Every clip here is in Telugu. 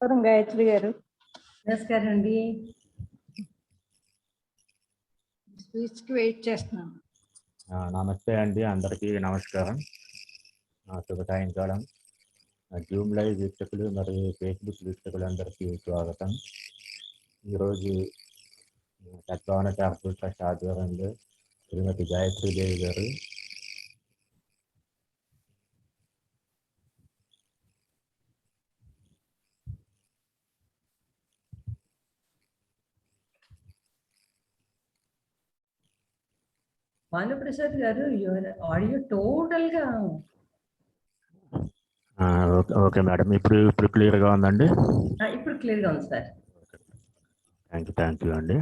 నమస్కారం గాయత్రి గారు. నమస్కారం అండి. స్పీచ్ కి వెయిట్ చేస్తున్నాను. నమస్తే అండి, అందరికీ నమస్కారం. శుభ సాయంకాలం. జూమ్ లైవ్ వీక్షకులు మరియు ఫేస్బుక్ వీక్షకులందరికీ స్వాగతం. ఈరోజు సద్భావన చారిటబుల్ ట్రస్ట్ ఆధ్వర్యంలో శ్రీమతి గాయత్రీదేవి గారు భానుప్రసాద్ గారు, యువర్ ఆడియో టోటల్ గా ఓకే మేడం, ఇప్పుడు క్లియర్గా ఉందండి. ఇప్పుడు క్లియర్ గా ఉంది సార్. థ్యాంక్ యూ అండి.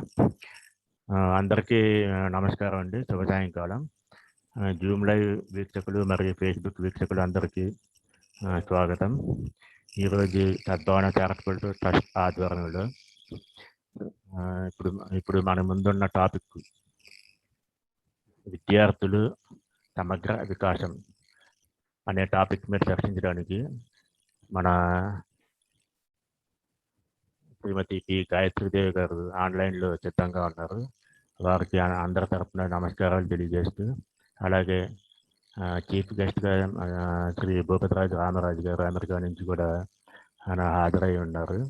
అందరికీ నమస్కారం అండి, శుభ సాయంకాలం. జూమ్ లైవ్ వీక్షకులు మరియు ఫేస్బుక్ వీక్షకులు అందరికీ స్వాగతం. ఈరోజు సద్భావన చారిటబుల్ ట్రస్ట్ ఆధ్వర్యంలో ఇప్పుడు మన ముందున్న టాపిక్ విద్యార్థులు సమగ్ర వికాసం అనే టాపిక్ మీద చర్చించడానికి మన శ్రీమతి పి గాయత్రీదేవి గారు ఆన్లైన్లో సిద్ధంగా ఉన్నారు. వారికి అందరి తరఫున నమస్కారాలు తెలియజేస్తూ, అలాగే చీఫ్ గెస్ట్గా శ్రీ భూపతిరాజు రామరాజు గారు అమెరికా నుంచి కూడా హాజరై ఉన్నారు.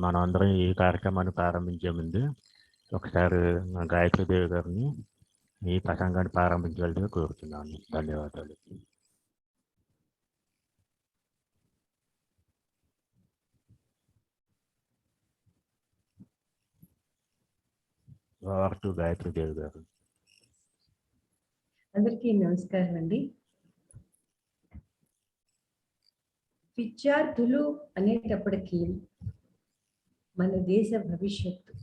మనం అందరం ఈ కార్యక్రమాన్ని ప్రారంభించే ముందు ఒకసారి గాయత్రీదేవి గారిని ఈ ప్రసంగాన్ని ప్రారంభించగలిగి కోరుతున్నాను. ధన్యవాదాలు. గాయత్రీదేవి గారు. అందరికీ నమస్కారం అండి. విద్యార్థులు అనేటప్పటికీ మన దేశ భవిష్యత్తు,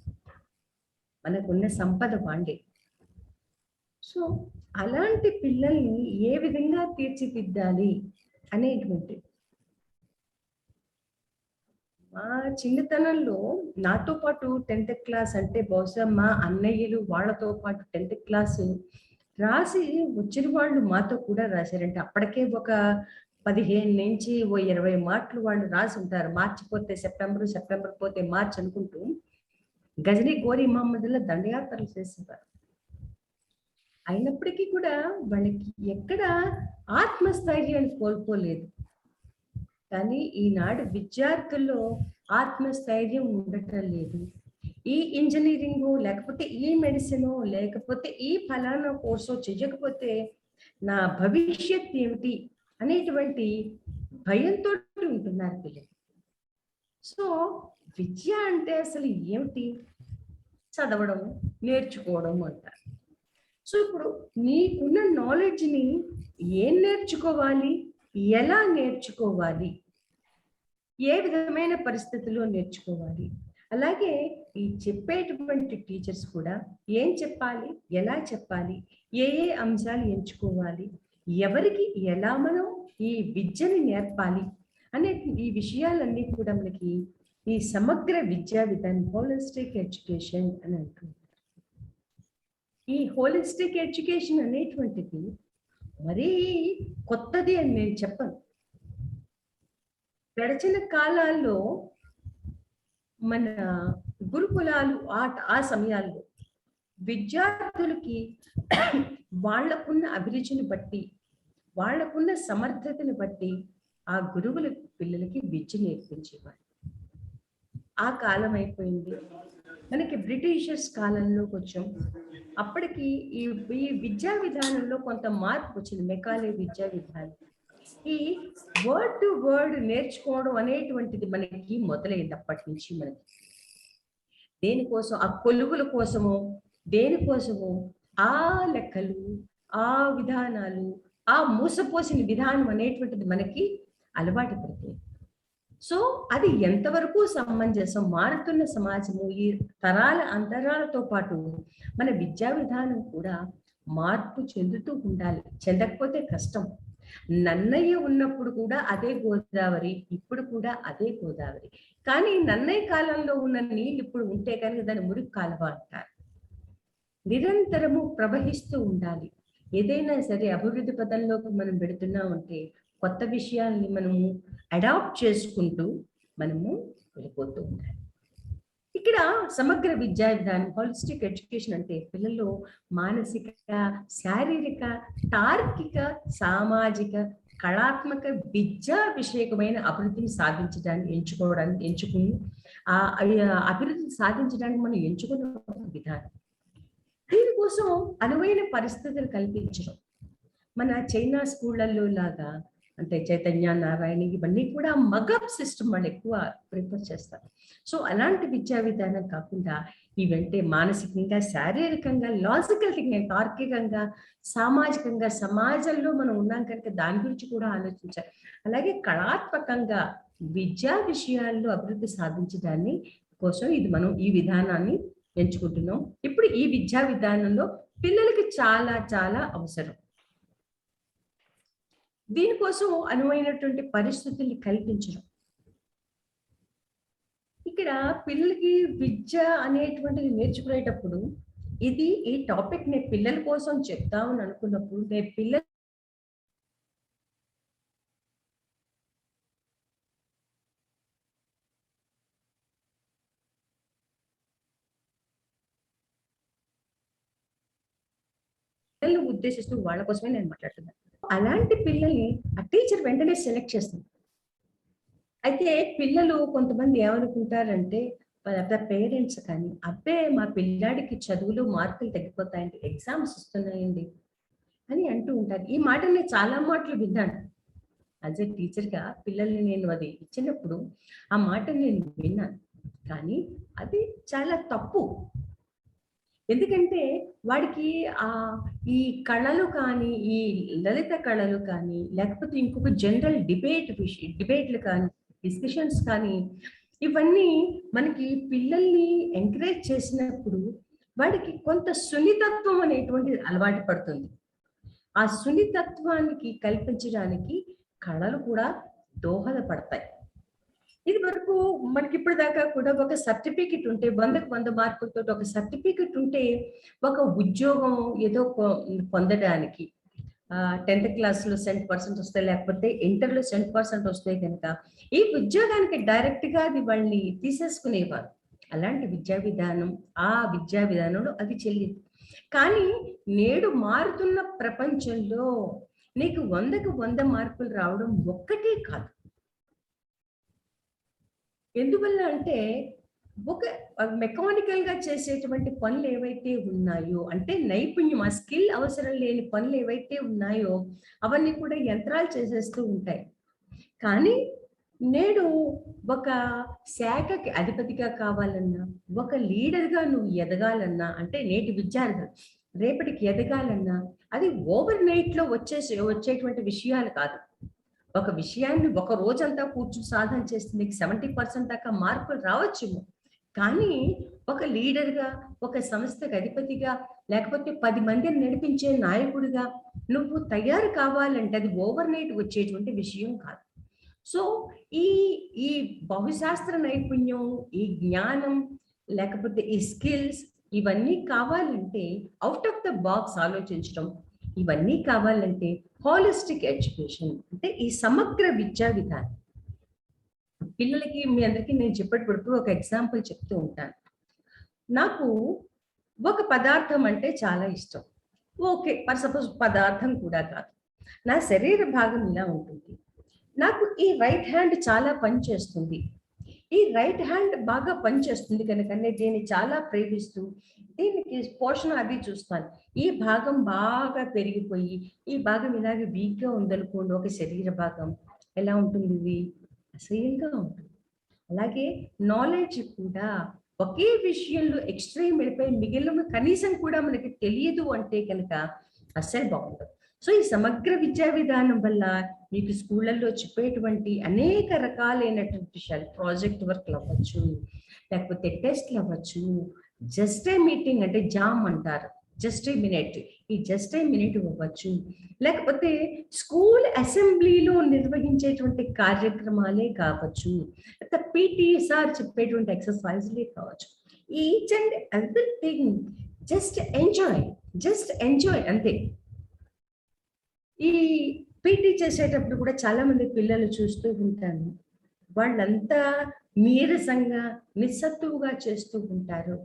మనకున్న సంపద వాండే. సో అలాంటి పిల్లల్ని ఏ విధంగా తీర్చిదిద్దాలి అనేటువంటి మా చిన్నతనంలో నాతో పాటు 10th క్లాస్ అంటే బహుశా మా అన్నయ్యలు వాళ్ళతో పాటు 10th క్లాస్ రాసి వచ్చిన వాళ్ళు మాతో కూడా రాశారంటే అప్పటికే ఒక 15 నుంచి 20 మాటలు వాళ్ళు రాసి ఉంటారు. మార్చి పోతే సెప్టెంబర్ పోతే మార్చి అనుకుంటూ గజనీ గోరీ మహమ్మద్లో దండయాత్రలు చేసేవారు. అయినప్పటికీ కూడా వాళ్ళకి ఎక్కడ ఆత్మస్థైర్యాన్ని కోల్పోలేదు. కానీ ఈనాడు విద్యార్థుల్లో ఆత్మస్థైర్యం ఉండటం లేదు. ఈ ఇంజనీరింగ్ లేకపోతే ఈ మెడిసిన్ లేకపోతే ఈ ఫలానా కోర్సు చెయ్యకపోతే నా భవిష్యత్ ఏమిటి అనేటువంటి భయంతో ఉంటున్నారు పిల్లలు. సో విద్య అంటే అసలు ఏమిటి? చదవడం, నేర్చుకోవడం అంటారు. సో ఇప్పుడు నీకున్న నాలెడ్జ్ని ఏం నేర్చుకోవాలి, ఎలా నేర్చుకోవాలి, ఏ విధమైన పరిస్థితుల్లో నేర్చుకోవాలి, అలాగే ఈ చెప్పేటువంటి టీచర్స్ కూడా ఏం చెప్పాలి, ఎలా చెప్పాలి, ఏ అంశాలు ఎంచుకోవాలి, ఎవరికి ఎలా మనం ఈ విద్యని నేర్పాలి అనే ఈ విషయాలన్నీ కూడా మనకి ఈ సమగ్ర విద్యా విధానం, హోలిస్టిక్ ఎడ్యుకేషన్ అని అంటున్నారు. ఈ హోలిస్టిక్ ఎడ్యుకేషన్ అనేటువంటిది మరీ కొత్తది అని నేను చెప్పను. గడిచిన కాలాల్లో మన గురుకులాలు ఆ సమయాల్లో విద్యార్థులకి వాళ్లకున్న అభిరుచిని బట్టి, వాళ్లకున్న సమర్థతని బట్టి ఆ గురువుల పిల్లలకి విద్య నేర్పించేవారు. ఆ కాలం అయిపోయింది. మనకి బ్రిటిషర్స్ కాలంలోకి వచ్చాం. అప్పటికి ఈ విద్యా విధానంలో కొంత మార్పు వచ్చింది. మెకాలే విద్యా విధానం, ఈ వర్డ్ టు వర్డ్ నేర్చుకోవడం అనేటువంటిది మనకి మొదలైంది. అప్పటి నుంచి మనకి దేనికోసం, ఆ కొలువుల కోసము, దేనికోసము ఆ లెక్కలు, ఆ విధానాలు, ఆ మూసపోసిన విధానం అనేటువంటిది మనకి అలవాటు పడుతుంది. సో అది ఎంతవరకు సమంజసం? మారుతున్న సమాజము, ఈ తరాల అంతరాలతో పాటు మన విద్యా విధానం కూడా మార్పు చెందుతూ ఉండాలి. చెందకపోతే కష్టం. నన్నయ్య ఉన్నప్పుడు కూడా అదే గోదావరి, ఇప్పుడు కూడా అదే గోదావరి. కానీ నన్నయ్య కాలంలో ఉన్న నీళ్ళు ఇప్పుడు ఉంటే కనుక దాన్ని మురికి కాలువ అంటారు. నిరంతరము ప్రవహిస్తూ ఉండాలి. ఏదైనా సరే అభివృద్ధి పదంలోకి మనం పెడుతున్నామంటే కొత్త విషయాల్ని మనము అడాప్ట్ చేసుకుంటూ మనము వెళ్ళిపోతూ ఉండాలి. ఇక్కడ సమగ్ర విద్యా విధానం, హోలిస్టిక్ ఎడ్యుకేషన్ అంటే పిల్లల్లో మానసిక, శారీరక, తార్కిక, సామాజిక, కళాత్మక, విద్యా విషయకమైన అభివృద్ధిని సాధించడానికి ఎంచుకుని ఆ అభివృద్ధిని సాధించడానికి మనం ఎంచుకున్న విధానం. దీనికోసం అనువైన పరిస్థితులు కల్పించడం. మన చైనా స్కూళ్ళల్లో లాగా అంటే చైతన్య, నారాయణ ఇవన్నీ కూడా మగప్ సిస్టమ్ వాళ్ళు ఎక్కువ ప్రిఫర్ చేస్తారు. సో అలాంటి విద్యా విధానం కాకుండా ఇవంటే మానసికంగా, శారీరకంగా, లాజికల్ థింకింగ్, తార్కికంగా, సామాజికంగా, సమాజంలో మనం ఉన్నాం కనుక దాని గురించి కూడా ఆలోచించాలి. అలాగే కళాత్మకంగా విద్యా విషయాల్లో అభివృద్ధి సాధించడాన్ని కోసం మనం ఈ విధానాన్ని ఎంచుకుంటున్నాం. ఇప్పుడు ఈ విద్యా విధానంలో పిల్లలకి చాలా చాలా అవసరం. దీనికోసం అనువైనటువంటి పరిస్థితుల్ని కల్పించడం. ఇక్కడ పిల్లలకి విద్య అనేటువంటిది నేర్చుకునేటప్పుడు ఈ టాపిక్ నేను పిల్లల కోసం చెప్తామని అనుకున్నప్పుడు నేను పిల్లలు ఉద్దేశిస్తూ వాళ్ళ కోసమే నేను మాట్లాడుతున్నాను. అలాంటి పిల్లల్ని ఆ టీచర్ వెంటనే సెలెక్ట్ చేస్తుంది. అయితే పిల్లలు కొంతమంది ఏమనుకుంటారంటే పేరెంట్స్ కానీ, అబ్బే మా పిల్లాడికి చదువులో మార్కులు తగ్గిపోతాయండి, ఎగ్జామ్స్ వస్తున్నాయండి అని అంటూ ఉంటారు. ఈ మాట నేను చాలా మాటలు విన్నాను. యాజ్ ఏ టీచర్గా పిల్లల్ని నేను అది ఇచ్చినప్పుడు ఆ మాట నేను విన్నాను. కానీ అది చాలా తప్పు. ఎందుకంటే వాడికి ఈ కళలు కానీ, ఈ లలిత కళలు కానీ, లేకపోతే ఇంకొక జనరల్ డిబేట్లు కానీ, డిస్కషన్స్ కానీ, ఇవన్నీ మనకి పిల్లల్ని ఎంకరేజ్ చేసినప్పుడు వాడికి కొంత సున్నితత్వం అనేటువంటిది అలవాటు పడుతుంది. ఆ సున్నితత్వానికి కల్పించడానికి కళలు కూడా దోహదపడతాయి. ఇది వరకు మనకి ఇప్పుడు దాకా కూడా ఒక సర్టిఫికెట్ ఉంటే 100కు 100 మార్కులతో ఒక సర్టిఫికెట్ ఉంటే ఒక ఉద్యోగం ఏదో పొందడానికి 10th క్లాస్లో 100% వస్తాయి, లేకపోతే ఇంటర్లో 100% వస్తాయి కనుక ఈ ఉద్యోగానికి డైరెక్ట్ గా అది వాళ్ళని తీసేసుకునేవారు. అలాంటి విద్యా విధానం, ఆ విద్యా విధానంలో అది చెల్లింది. కానీ నేడు మారుతున్న ప్రపంచంలో నీకు 100కు 100 మార్కులు రావడం ఒక్కటే కాదు. ఎందువల్ల అంటే ఒక మెకానికల్ గా చేసేటువంటి పనులు ఏవైతే ఉన్నాయో, అంటే నైపుణ్యం, ఆ స్కిల్ అవసరం లేని పనులు ఏవైతే ఉన్నాయో అవన్నీ కూడా యంత్రాలు చేసేస్తూ ఉంటాయి. కానీ నేడు ఒక శాఖకి అధిపతిగా కావాలన్నా, ఒక లీడర్గా నువ్వు ఎదగాలన్నా, అంటే నేటి విద్యార్థులు రేపటికి ఎదగాలన్నా అది ఓవర్ నైట్ లో వచ్చేటువంటి విషయాలు కాదు. ఒక విషయాన్ని ఒక రోజంతా కూర్చుని సాధన చేస్తే నీకు 70% దాకా మార్కులు రావచ్చు. కానీ ఒక లీడర్గా, ఒక సంస్థకు అధిపతిగా, లేకపోతే 10 మందిని నడిపించే నాయకుడిగా నువ్వు తయారు కావాలంటే అది ఓవర్ నైట్ వచ్చేటువంటి విషయం కాదు. సో ఈ బహుశాస్త్ర నైపుణ్యం, ఈ జ్ఞానం, లేకపోతే ఈ స్కిల్స్ ఇవన్నీ కావాలంటే అవుట్ ఆఫ్ ద బాక్స్ ఆలోచించడం, ఇవన్నీ కావాలంటే హోలిస్టిక్ ఎడ్యుకేషన్ అంటే ఈ సమగ్ర విద్యా విధానం. పిల్లలకి మీ అందరికీ నేను చెప్పేటప్పుడు ఒక ఎగ్జాంపుల్ చెప్తూ ఉంటాను. నాకు ఒక పదార్థం అంటే చాలా ఇష్టం. ఓకే, ఫర్ సపోజ్ పదార్థం కూడా కాదు, నా శరీర భాగం ఇలా ఉంటుంది. నాకు ఈ రైట్ హ్యాండ్ చాలా పనిచేస్తుంది. ఈ రైట్ హ్యాండ్ బాగా పనిచేస్తుంది కనుక నేను దీన్ని చాలా ప్రేమిస్తూ దీనికి పోషణ అది చూస్తాను. ఈ భాగం బాగా పెరిగిపోయి ఈ భాగం ఇలాగే వీక్గా ఉందనుకోండి, ఒక శరీర భాగం ఎలా ఉంటుంది, ఇది అసహ్యంగా ఉంటుంది. అలాగే నాలెడ్జ్ కూడా ఒకే విషయంలో ఎక్స్ట్రీమ్ వెళ్ళిపోయి మిగిలిన కనీసం కూడా మనకి తెలియదు అంటే కనుక అస్సలు బాగుంటుంది. సో ఈ సమగ్ర విద్యా విధానం వల్ల మీకు స్కూళ్ళల్లో చెప్పేటువంటి అనేక రకాలైనటువంటి విషయాలు, ప్రాజెక్ట్ వర్క్లు అవ్వచ్చు, లేకపోతే టెస్ట్లు అవ్వచ్చు, జస్ట్ ఏ మీటింగ్ అంటే జామ్ అంటారు, జస్ట్ ఏ మినిట్, ఈ జస్ట్ ఏ మినిట్ అవ్వచ్చు, లేకపోతే స్కూల్ అసెంబ్లీలో నిర్వహించేటువంటి కార్యక్రమాలే కావచ్చు, లేకపోతే పీటీ సార్ చెప్పేటువంటి ఎక్సర్సైజ్లే కావచ్చు. Each and everything just enjoy అంతే. ఈ పీటీ చేసేటప్పుడు కూడా చాలా మంది పిల్లలు చూస్తూ ఉంటాను, వాళ్ళంతా నీరసంగా నిస్సత్తువుగా చేస్తూ ఉంటారు.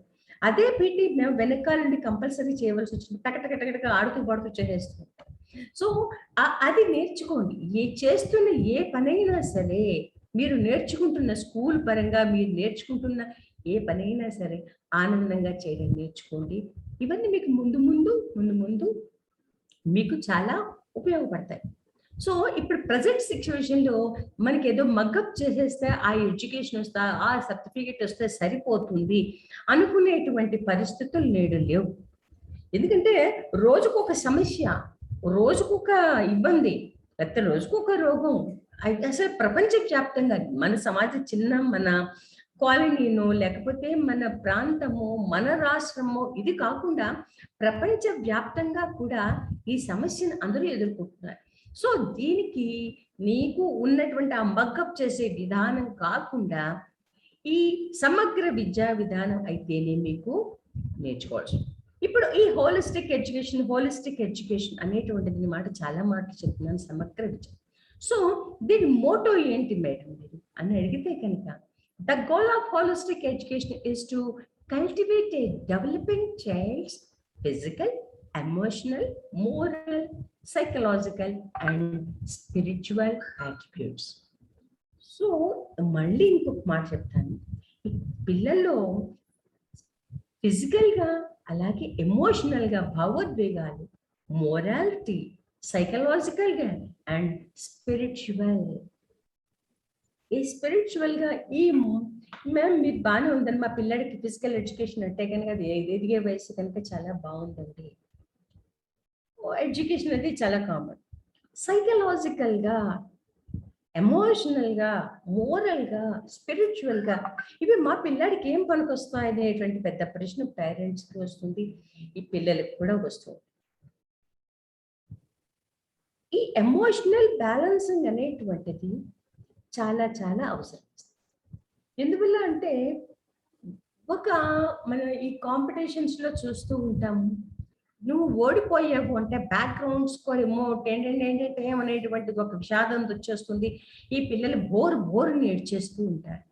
అదే పీటీ మేము వెనకాల నుండి కంపల్సరీ చేయవలసి వచ్చింది, టక ఆడుతూ పాడుతూ చేసేస్తూ ఉంటాం. సో అది నేర్చుకోండి. చేస్తున్న ఏ పనైనా సరే, మీరు నేర్చుకుంటున్న స్కూల్ పరంగా మీరు నేర్చుకుంటున్న ఏ పనైనా సరే ఆనందంగా చేయడం నేర్చుకోండి. ఇవన్నీ మీకు ముందు మీకు చాలా ఉపయోగపడతాయి. సో ఇప్పుడు ప్రజెంట్ సిచ్యువేషన్ లో మనకి ఏదో మగ్గప్ చేసేస్తే ఆ ఎడ్యుకేషన్ వస్తే, ఆ సర్టిఫికేట్ వస్తే సరిపోతుంది అనుకునేటువంటి పరిస్థితులు నేడు లేవు. ఎందుకంటే రోజుకొక సమస్య, రోజుకొక ఇబ్బంది, ప్రతి రోజుకొక రోగం. అసలు ప్రపంచ వ్యాప్తంగా మన సమాజం మన కాలనీనో లేకపోతే మన ప్రాంతమో మన రాష్ట్రమో ఇది కాకుండా ప్రపంచ వ్యాప్తంగా కూడా ఈ సమస్యను అందరూ ఎదుర్కొంటున్నారు. సో దీనికి నీకు ఉన్నటువంటి ఆ మగ్గప్ చేసే విధానం కాకుండా ఈ సమగ్ర విద్యా విధానం అయితేనే మీకు నేర్చుకోవచ్చు. ఇప్పుడు ఈ హోలిస్టిక్ ఎడ్యుకేషన్ అనేటువంటిది మాట చాలా మాటలు చెప్తున్నాను, సమగ్ర విద్య. సో దీని మోటో ఏంటి మేడం మీరు అని అడిగితే కనుక, the goal of holistic education is to cultivate a developing child's physical, emotional, moral, psychological and spiritual attitudes. So మళ్ళీ ఇంకొక మాట చెప్తాను, పిల్లల్లో ఫిజికల్ గా అలాగే ఎమోషనల్ గా భావోద్వేగాలు, మోరాలిటీ, సైకలాజికల్ గా అండ్ స్పిరిచువల్. ఈ స్పిరిచువల్ గా మ్యామ్ మీరు బాగానే ఉందండి, మా పిల్లడికి ఫిజికల్ ఎడ్యుకేషన్ అంటే కనుక అది ఎదిగే వయసు కనుక చాలా బాగుందండి, ఎడ్యుకేషన్ అది చాలా కామన్. సైకలాజికల్ గా, ఎమోషనల్ గా, మోరల్ గా, స్పిరిచువల్ గా ఇవి మా పిల్లాడికి ఏం పనికొస్తాయి అనేటువంటి పెద్ద ప్రశ్న పేరెంట్స్ కి వస్తుంది, ఈ పిల్లలకు కూడా వస్తుంది. ఈ ఎమోషనల్ బ్యాలెన్సింగ్ అనేటువంటిది చాలా చాలా అవసరం. ఎందువల్ల అంటే మనం ఈ కాంపిటీషన్స్ లో చూస్తూ ఉంటాము, నువ్వు ఓడిపోయావు అంటే బ్యాక్గ్రౌండ్ స్కోర్ ఏమనేటువంటిది ఒక విషాదం వచ్చేస్తుంది. ఈ పిల్లలు బోరుని ఏడ్చేస్తూ ఉంటారు.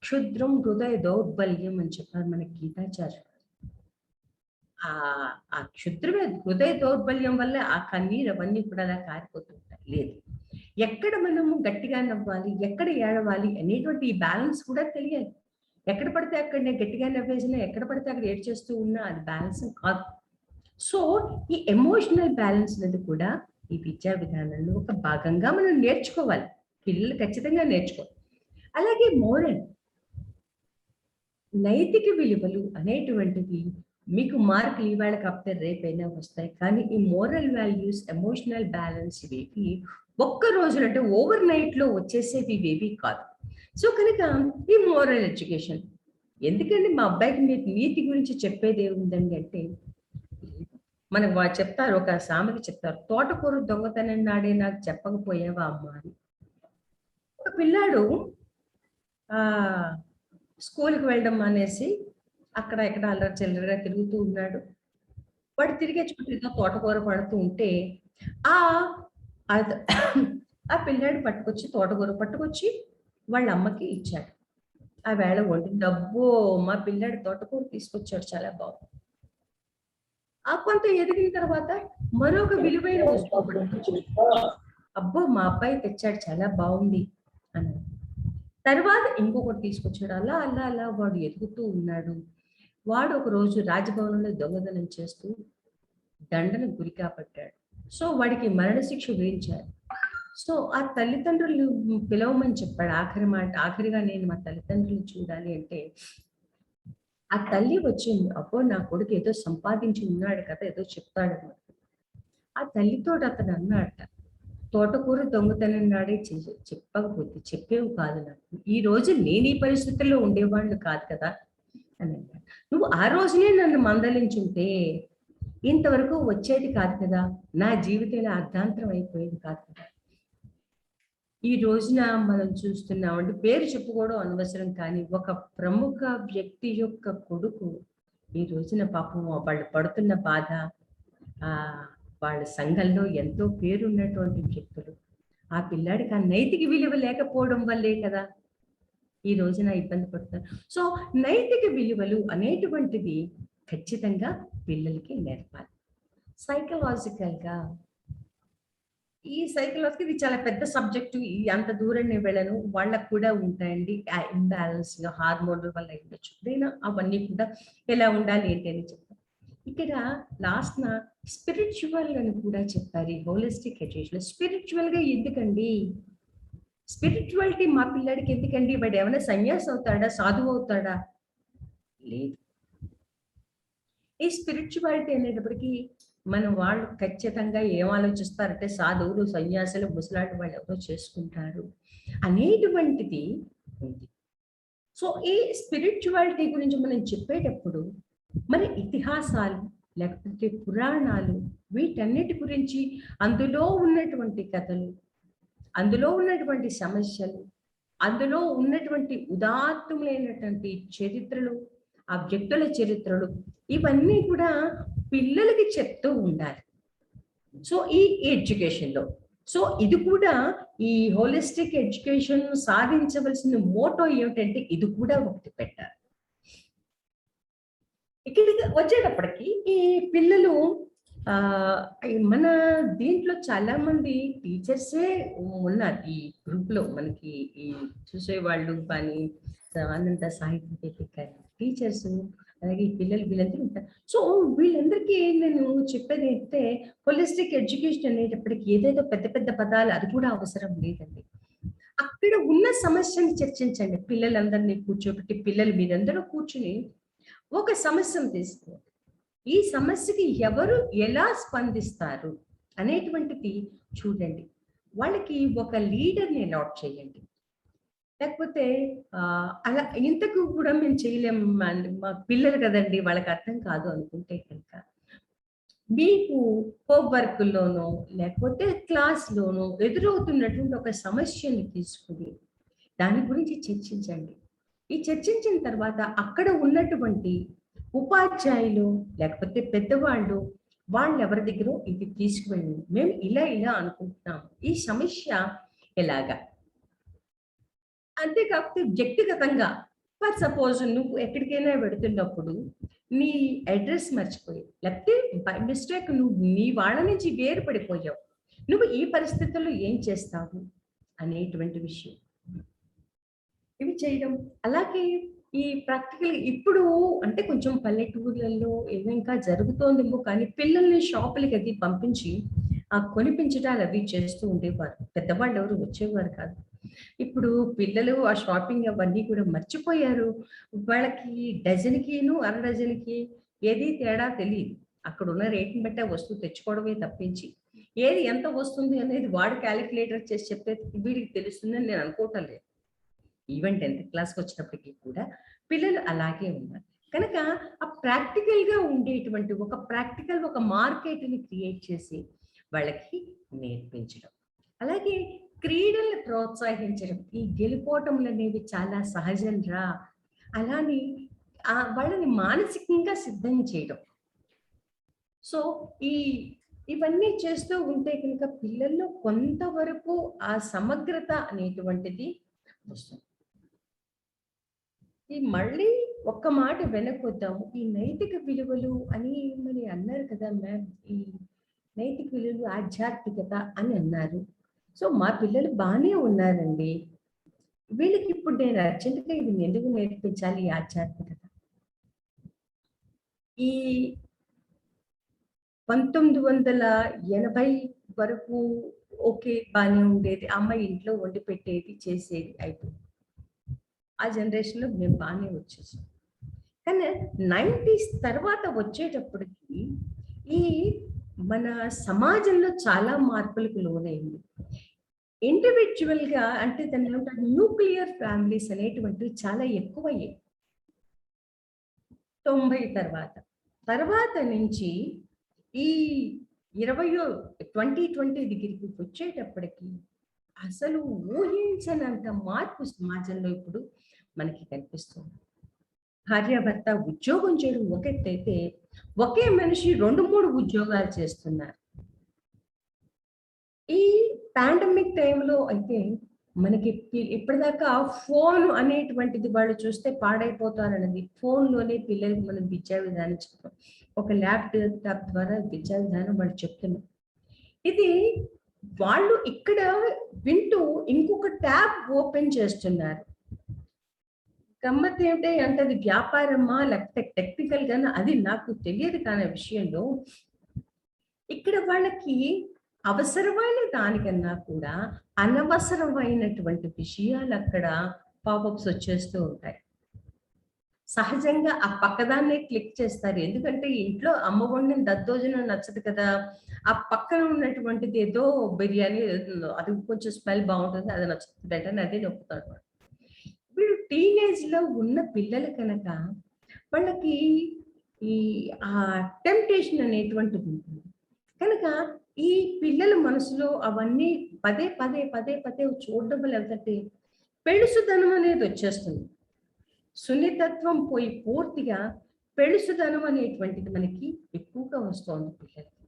క్షుద్రం హృదయ దౌర్బల్యం అని చెప్పారు మన గీతాచార్య. ఆ క్షుద్రమే హృదయ దౌర్బల్యం వల్ల ఆ కన్నీరు అవన్నీ కూడా అలా కారిపోతూ ఉంటాయి. లేదు, ఎక్కడ మనము గట్టిగా నవ్వాలి, ఎక్కడ ఏడవాలి అనేటువంటి ఈ బ్యాలెన్స్ కూడా తెలియాలి. ఎక్కడ పడితే అక్కడ నేను గట్టిగా నవ్వేసినా, ఎక్కడ పడితే అక్కడ ఏడ్చేస్తూ ఉన్నా అది బ్యాలెన్స్ కాదు. సో ఈ ఎమోషనల్ బ్యాలెన్స్ అనేది కూడా ఈ విద్యా విధానంలో ఒక భాగంగా మనం నేర్చుకోవాలి, పిల్లలు ఖచ్చితంగా నేర్చుకోవాలి. అలాగే మోరల్, నైతిక విలువలు అనేటువంటివి మీకు మార్కులు ఇవాళ కాకపోతే రేపైనా వస్తాయి, కానీ ఈ మోరల్ వాల్యూస్, ఎమోషనల్ బ్యాలెన్స్ ఇవేవి ఒక్క రోజులు అంటే ఓవర్ నైట్ లో వచ్చేసేవి ఇవేవి కాదు. సో కనుక ఈ మోరల్ ఎడ్యుకేషన్ ఎందుకంటే మా అబ్బాయికి మీరు నీతి గురించి చెప్పేది ఏముందండి అంటే, మనకు వాళ్ళు చెప్తారు, ఒక సామెత చెప్తారు, తోటకూర దొంగతనం నాడే నాకు చెప్పకపోయావా అమ్మా అని. ఒక పిల్లాడు స్కూల్కి వెళ్ళడం మానేసి అక్కడ ఎక్కడ అల్లరి చిల్లరగా తిరుగుతూ ఉన్నాడు. వాడు తిరిగే చుట్టూ ఏదో తోటకూర పడుతూ ఉంటే ఆ పిల్లాడు తోటకూర పట్టుకొచ్చి వాళ్ళ అమ్మకి ఇచ్చాడు. ఆ వేళ వండింది, అబ్బో మా పిల్లాడు తోటకూర తీసుకొచ్చాడు, చాలా బాగుంది. ఆ కొంత ఎదిగిన తర్వాత మరొక విలువైన వస్తువు, అబ్బో మా అబ్బాయి తెచ్చాడు, చాలా బాగుంది అన్నాడు. తర్వాత ఇంకొకటి తీసుకొచ్చాడు. అలా అలా అలా వాడు ఎదుగుతూ ఉన్నాడు. వాడు ఒక రోజు రాజభవనంలో దొంగతనం చేస్తూ దండను గురి కాపట్టాడు. సో వాడికి మరణశిక్ష విధించారు. సో ఆ తల్లిదండ్రులు పిలవమని చెప్పాడు. ఆఖరిగా నేను మా తల్లిదండ్రులు చూడాలి అంటే ఆ తల్లి వచ్చింది. అబ్బో నా కొడుకు ఏదో సంపాదించి ఉన్నాడు కదా, ఏదో చెప్తాడు. ఆ తల్లితో అతను అన్నాడట, తోటకూర దొంగతనం నాడే చెప్పకపోతే చెప్పేవి కాదు నాకు, ఈ రోజు నేను ఈ పరిస్థితుల్లో ఉండేవాళ్ళు కాదు కదా అని అన్నాడు. నువ్వు ఆ రోజునే నన్ను మందలించుంటే ఇంతవరకు వచ్చేది కాదు కదా, నా జీవితంలో అర్ధాంతరం అయిపోయేది కాదు కదా. ఈ రోజున మనం చూస్తున్నామంటే పేరు చెప్పుకోవడం అనవసరం, కానీ ఒక ప్రముఖ వ్యక్తి యొక్క కొడుకు ఈ రోజున పాపం వాళ్ళు పడుతున్న బాధ, వాళ్ళ సంఘంలో ఎంతో పేరున్నటువంటి వ్యక్తులు, ఆ పిల్లాడికి ఆ నైతిక విలువ లేకపోవడం వల్లే కదా ఈ రోజున ఇబ్బంది పడుతున్నారు. సో నైతిక విలువలు అనేటువంటిది ఖచ్చితంగా పిల్లలకి నేర్పాలి. సైకలాజికల్గా ఈ సైకలాజికల్ ఇది చాలా పెద్ద సబ్జెక్టు. అంత దూరం నేను వెళ్ళను. వాళ్ళకు కూడా ఉంటాయండి ఇంబ్యాలెన్స్ హార్మోన్ వల్ల ఉండొచ్చు. నేను అవన్నీ కూడా ఎలా ఉండాలి ఏంటి అని చెప్తాను. ఇక్కడ లాస్ట్ స్పిరిచువల్ అని కూడా చెప్పారు. ఈ హోలిస్టిక్ ఎడ్యుకేషన్ స్పిరిచువల్ గా ఎందుకండి? స్పిరిచువాలిటీ మా పిల్లాడికి ఎందుకండి? వాడు ఏమైనా సన్యాసి అవుతాడా, సాధువు అవుతాడా? లేదు. ఈ స్పిరిచువాలిటీ అనేటప్పటికీ వాళ్ళు ఖచ్చితంగా ఏం ఆలోచిస్తారంటే సాధువులు, సన్యాసులు, ముసలాంటి వాళ్ళు ఎవరో చేసుకుంటారు అనేటువంటిది ఉంది. సో ఈ స్పిరిచువాలిటీ గురించి మనం చెప్పేటప్పుడు మన ఇతిహాసాలు లేకపోతే పురాణాలు వీటన్నిటి గురించి, అందులో ఉన్నటువంటి కథలు, అందులో ఉన్నటువంటి సమస్యలు, అందులో ఉన్నటువంటి ఉదాత్తములైనటువంటి చరిత్రలు, ఆ వ్యక్తుల చరిత్రలు, ఇవన్నీ కూడా పిల్లలకి చెప్తూ ఉండాలి. సో ఈ ఎడ్యుకేషన్లో సో ఇది కూడా ఈ హోలిస్టిక్ ఎడ్యుకేషన్ సాధించవలసిన మోటో ఏమిటంటే ఇది కూడా ఒకటి పెట్టారు. ఇక్కడికి వచ్చేటప్పటికి ఈ పిల్లలు మన దీంట్లో చాలా మంది టీచర్సే ఉన్నారు ఈ గ్రూప్ లో. మనకి ఈ చూసేవాళ్ళు కానీ అనంత సాహిత్య టీచర్స్, అలాగే ఈ పిల్లలు వీళ్ళందరూ ఉంటారు. సో వీళ్ళందరికీ నేను చెప్పేది ఏంటంటే హోలిస్టిక్ ఎడ్యుకేషన్ అనేటప్పటికి ఏదైతే పెద్ద పెద్ద పదాలు అది కూడా అవసరం లేదండి. అక్కడ ఉన్న సమస్యని చర్చించండి. పిల్లలందరినీ కూర్చోబెట్టి పిల్లలు మీరందరూ కూర్చుని ఒక సమస్యను తీసుకోండి. ఈ సమస్యకి ఎవరు ఎలా స్పందిస్తారు అనేటువంటిది చూడండి. వాళ్ళకి ఒక లీడర్ని అలాట్ చేయండి. లేకపోతే అలా ఇంతకు కూడా మేము చేయలేము, మా పిల్లలు కదండి వాళ్ళకి అర్థం కాదు అనుకుంటే కనుక మీకు హోంవర్క్లోనో లేకపోతే క్లాస్లోనో ఎదురవుతున్నటువంటి ఒక సమస్యని తీసుకుని దాని గురించి చర్చించండి. ఈ చర్చించిన తర్వాత అక్కడ ఉన్నటువంటి ఉపాధ్యాయులు లేకపోతే పెద్దవాళ్ళు ఎవరి దగ్గర ఇది తీసుకువెళ్ళి మేము ఇలా అనుకుంటున్నాము, ఈ సమస్య ఎలాగా. అంతేకాకపోతే వ్యక్తిగతంగా ఫర్ సపోజ్ నువ్వు ఎక్కడికైనా వెడుతున్నప్పుడు నీ అడ్రస్ మర్చిపోయి లేకపోతే బై మిస్టేక్ నువ్వు నీ వాళ్ళ నుంచి వేరుపడిపోయావు, నువ్వు ఈ పరిస్థితుల్లో ఏం చేస్తావు అనేటువంటి విషయం ఇవి చేయడం. అలాగే ఈ ప్రాక్టికల్ ఇప్పుడు అంటే కొంచెం పల్లెటూర్లలో ఏమో ఇంకా జరుగుతోందేమో కానీ పిల్లల్ని షాపులకి అది పంపించి కొనిపించడాలు అవి చేస్తూ ఉండేవారు. పెద్దవాళ్ళు ఎవరు వచ్చేవారు కాదు. ఇప్పుడు పిల్లలు ఆ షాపింగ్ అవన్నీ కూడా మర్చిపోయారు. వాళ్ళకి డజన్కిను అర డజన్కి ఏది తేడా తెలియదు. అక్కడ ఉన్న రేట్ని బట్టి ఆ వస్తువు తెచ్చుకోవడమే తప్పించి ఏది ఎంత వస్తుంది అనేది వాడు క్యాలిక్యులేటర్ చేసి చెప్పే వీడికి తెలుస్తుందని నేను అనుకోవటం లేదు. ఈవెన్ 10th క్లాస్కి వచ్చినప్పటికీ కూడా పిల్లలు అలాగే ఉన్నారు. కనుక ఆ ప్రాక్టికల్గా ఉండేటువంటి ఒక మార్కెట్ని క్రియేట్ చేసి వాళ్ళకి నేర్పించడం, అలాగే క్రీడల్ని ప్రోత్సహించడం. ఈ గెలుపోవటములు అనేవి చాలా సహజం రా, అలాని వాళ్ళని మానసికంగా సిద్ధం చేయడం. సో ఇవన్నీ చేస్తూ ఉంటే కనుక పిల్లల్లో కొంతవరకు ఆ సమగ్రత అనేటువంటిది వస్తుంది. ఈ మళ్ళీ ఒక్క మాట వెనకొద్దాము. ఈ నైతిక విలువలు అని మరి అన్నారు కదా మ్యామ్, ఈ నైతిక విలువలు ఆధ్యాత్మికత అని అన్నారు. సో మా పిల్లలు బాగానే ఉన్నారండి. వీళ్ళకి ఇప్పుడు నేను అర్జెంటుగా ఇవి ఎందుకు నేర్పించాలి ఈ ఆధ్యాత్మికత? ఈ 1980 వరకు ఓకే బాగానే ఉండేది. అమ్మాయి ఇంట్లో వండి పెట్టేది, చేసేది, అయిపోయింది. ఆ జనరేషన్లో మేము బాగానే వచ్చేసాం. కానీ 90s తర్వాత వచ్చేటప్పటికి ఈ మన సమాజంలో చాలా మార్పులకు లోనైంది. ఇండివిజువల్గా అంటే దాని ఏమంటారు న్యూక్లియర్ ఫ్యామిలీస్ అనేటువంటివి చాలా ఎక్కువయ్యాయి 90 తర్వాత నుంచి ఈ 2020 దగ్గరికి వచ్చేటప్పటికి అసలు ఊహించనంత మార్పు సమాజంలో ఇప్పుడు మనకి కనిపిస్తుంది. భార్యాభర్త ఉద్యోగం చేయడం ఒకటైతే ఒకే మనిషి 2-3 ఉద్యోగాలు చేస్తున్నారు. ఈ పాండమిక్ టైంలో అయితే మనకి ఇప్పటిదాకా ఫోన్ అనేటువంటిది వాళ్ళు చూస్తే పాడైపోతారన్నది, ఫోన్లోనే పిల్లలకి మనం విద్యా విధానం చెప్తాం, ఒక ల్యాప్టాప్ ద్వారా విద్యా విధానం వాళ్ళు చెప్తున్నాం. ఇది వాళ్ళు ఇక్కడ వింటూ ఇంకొక ట్యాబ్ ఓపెన్ చేస్తున్నారు. గమ్మత్ ఏమిటి అంటే అది వ్యాపారమా లేకపోతే టెక్నికల్ గానా అది నాకు తెలియదు, కానీ విషయంలో ఇక్కడ వాళ్ళకి అవసరమైన దానికన్నా కూడా అనవసరమైనటువంటి విషయాలు అక్కడ పాపప్స్ వచ్చేస్తూ ఉంటాయి. సహజంగా ఆ పక్కదాన్నే క్లిక్ చేస్తారు, ఎందుకంటే ఇంట్లో అమ్మ వండిన దద్దోజనం నచ్చదు కదా, ఆ పక్కన ఉన్నటువంటిది ఏదో బిర్యానీ అది కొంచెం స్మెల్ బాగుంటుంది అది నచ్చుతుంది అంటే అదే నొప్పుతాడు. వీళ్ళు టీనేజ్ లో ఉన్న పిల్లలు కనుక వాళ్ళకి ఈ ఆ టెంప్టేషన్ అనేటువంటిది ఉంటుంది కనుక ఈ పిల్లల మనసులో అవన్నీ పదే పదే పదే పదే చూడడం వల్ల ఏమిటంటే పెళుసుదనం అనేది వచ్చేస్తుంది. సున్నితత్వం పోయి పూర్తిగా పెళుసుదనం అనేటువంటిది మనకి ఎక్కువగా వస్తోంది పిల్లలకి.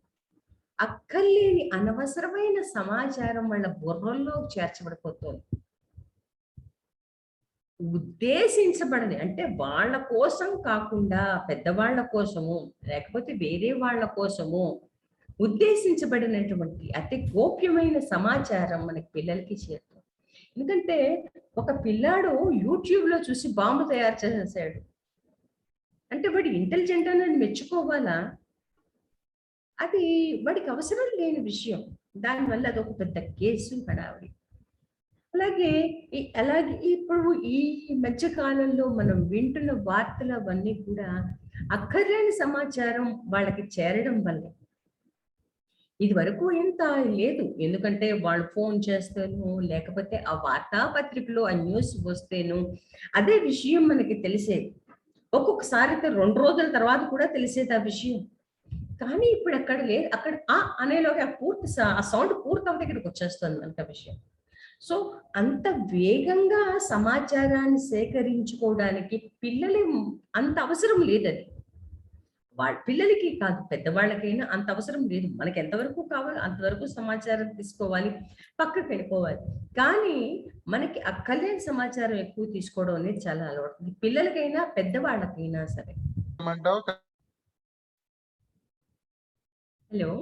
అక్కర్లేని అనవసరమైన సమాచారం వాళ్ళ బుర్రల్లో చేర్చబడిపోతుంది. ఉద్దేశించబడని అంటే వాళ్ళ కోసం కాకుండా పెద్దవాళ్ళ కోసము లేకపోతే వేరే వాళ్ళ కోసము ఉద్దేశించబడినటువంటి అతి గోప్యమైన సమాచారం మనకి పిల్లలకి చేరుతుంది. ఎందుకంటే ఒక పిల్లాడు యూట్యూబ్ లో చూసి బాంబు తయారు చేసేసాడు అంటే వాడు ఇంటెలిజెంట్ అని మెచ్చుకోవాలా? అది వాడికి అవసరం లేని విషయం. దానివల్ల అదొక పెద్ద కేసు హడావిడి. అలాగే ఇప్పుడు ఈ మధ్య కాలంలో మనం వింటున్న వార్తలు అవన్నీ కూడా అక్కర్లేని సమాచారం వాళ్ళకి చేరడం వల్ల. ఇది వరకు ఇంత లేదు, ఎందుకంటే వాళ్ళు ఫోన్ చేస్తేను లేకపోతే ఆ వార్తాపత్రికలో ఆ న్యూస్ వస్తేను అదే విషయం మనకి తెలిసేది. ఒక్కొక్కసారి అయితే 2 రోజుల తర్వాత కూడా తెలిసేది ఆ విషయం. కానీ ఇప్పుడు అక్కడ లేదు, అక్కడ అనేలోకి ఆ సౌండ్ పూర్తవుతే ఇక్కడికి వచ్చేస్తుంది మనకి విషయం. సో అంత వేగంగా సమాచారాన్ని సేకరించుకోవడానికి పిల్లలు అంత అవసరం లేదని, వాళ్ళ పిల్లలకి కాదు పెద్దవాళ్ళకైనా అంత అవసరం లేదు. మనకి ఎంతవరకు కావాలో అంతవరకు సమాచారం తీసుకోవాలి, పక్కకి వెళ్ళిపోవాలి. కానీ మనకి అక్కర్లేని సమాచారం ఎక్కువ తీసుకోవడం అనేది చాలా అలవాటు, పిల్లలకైనా పెద్దవాళ్ళకైనా సరే. హలో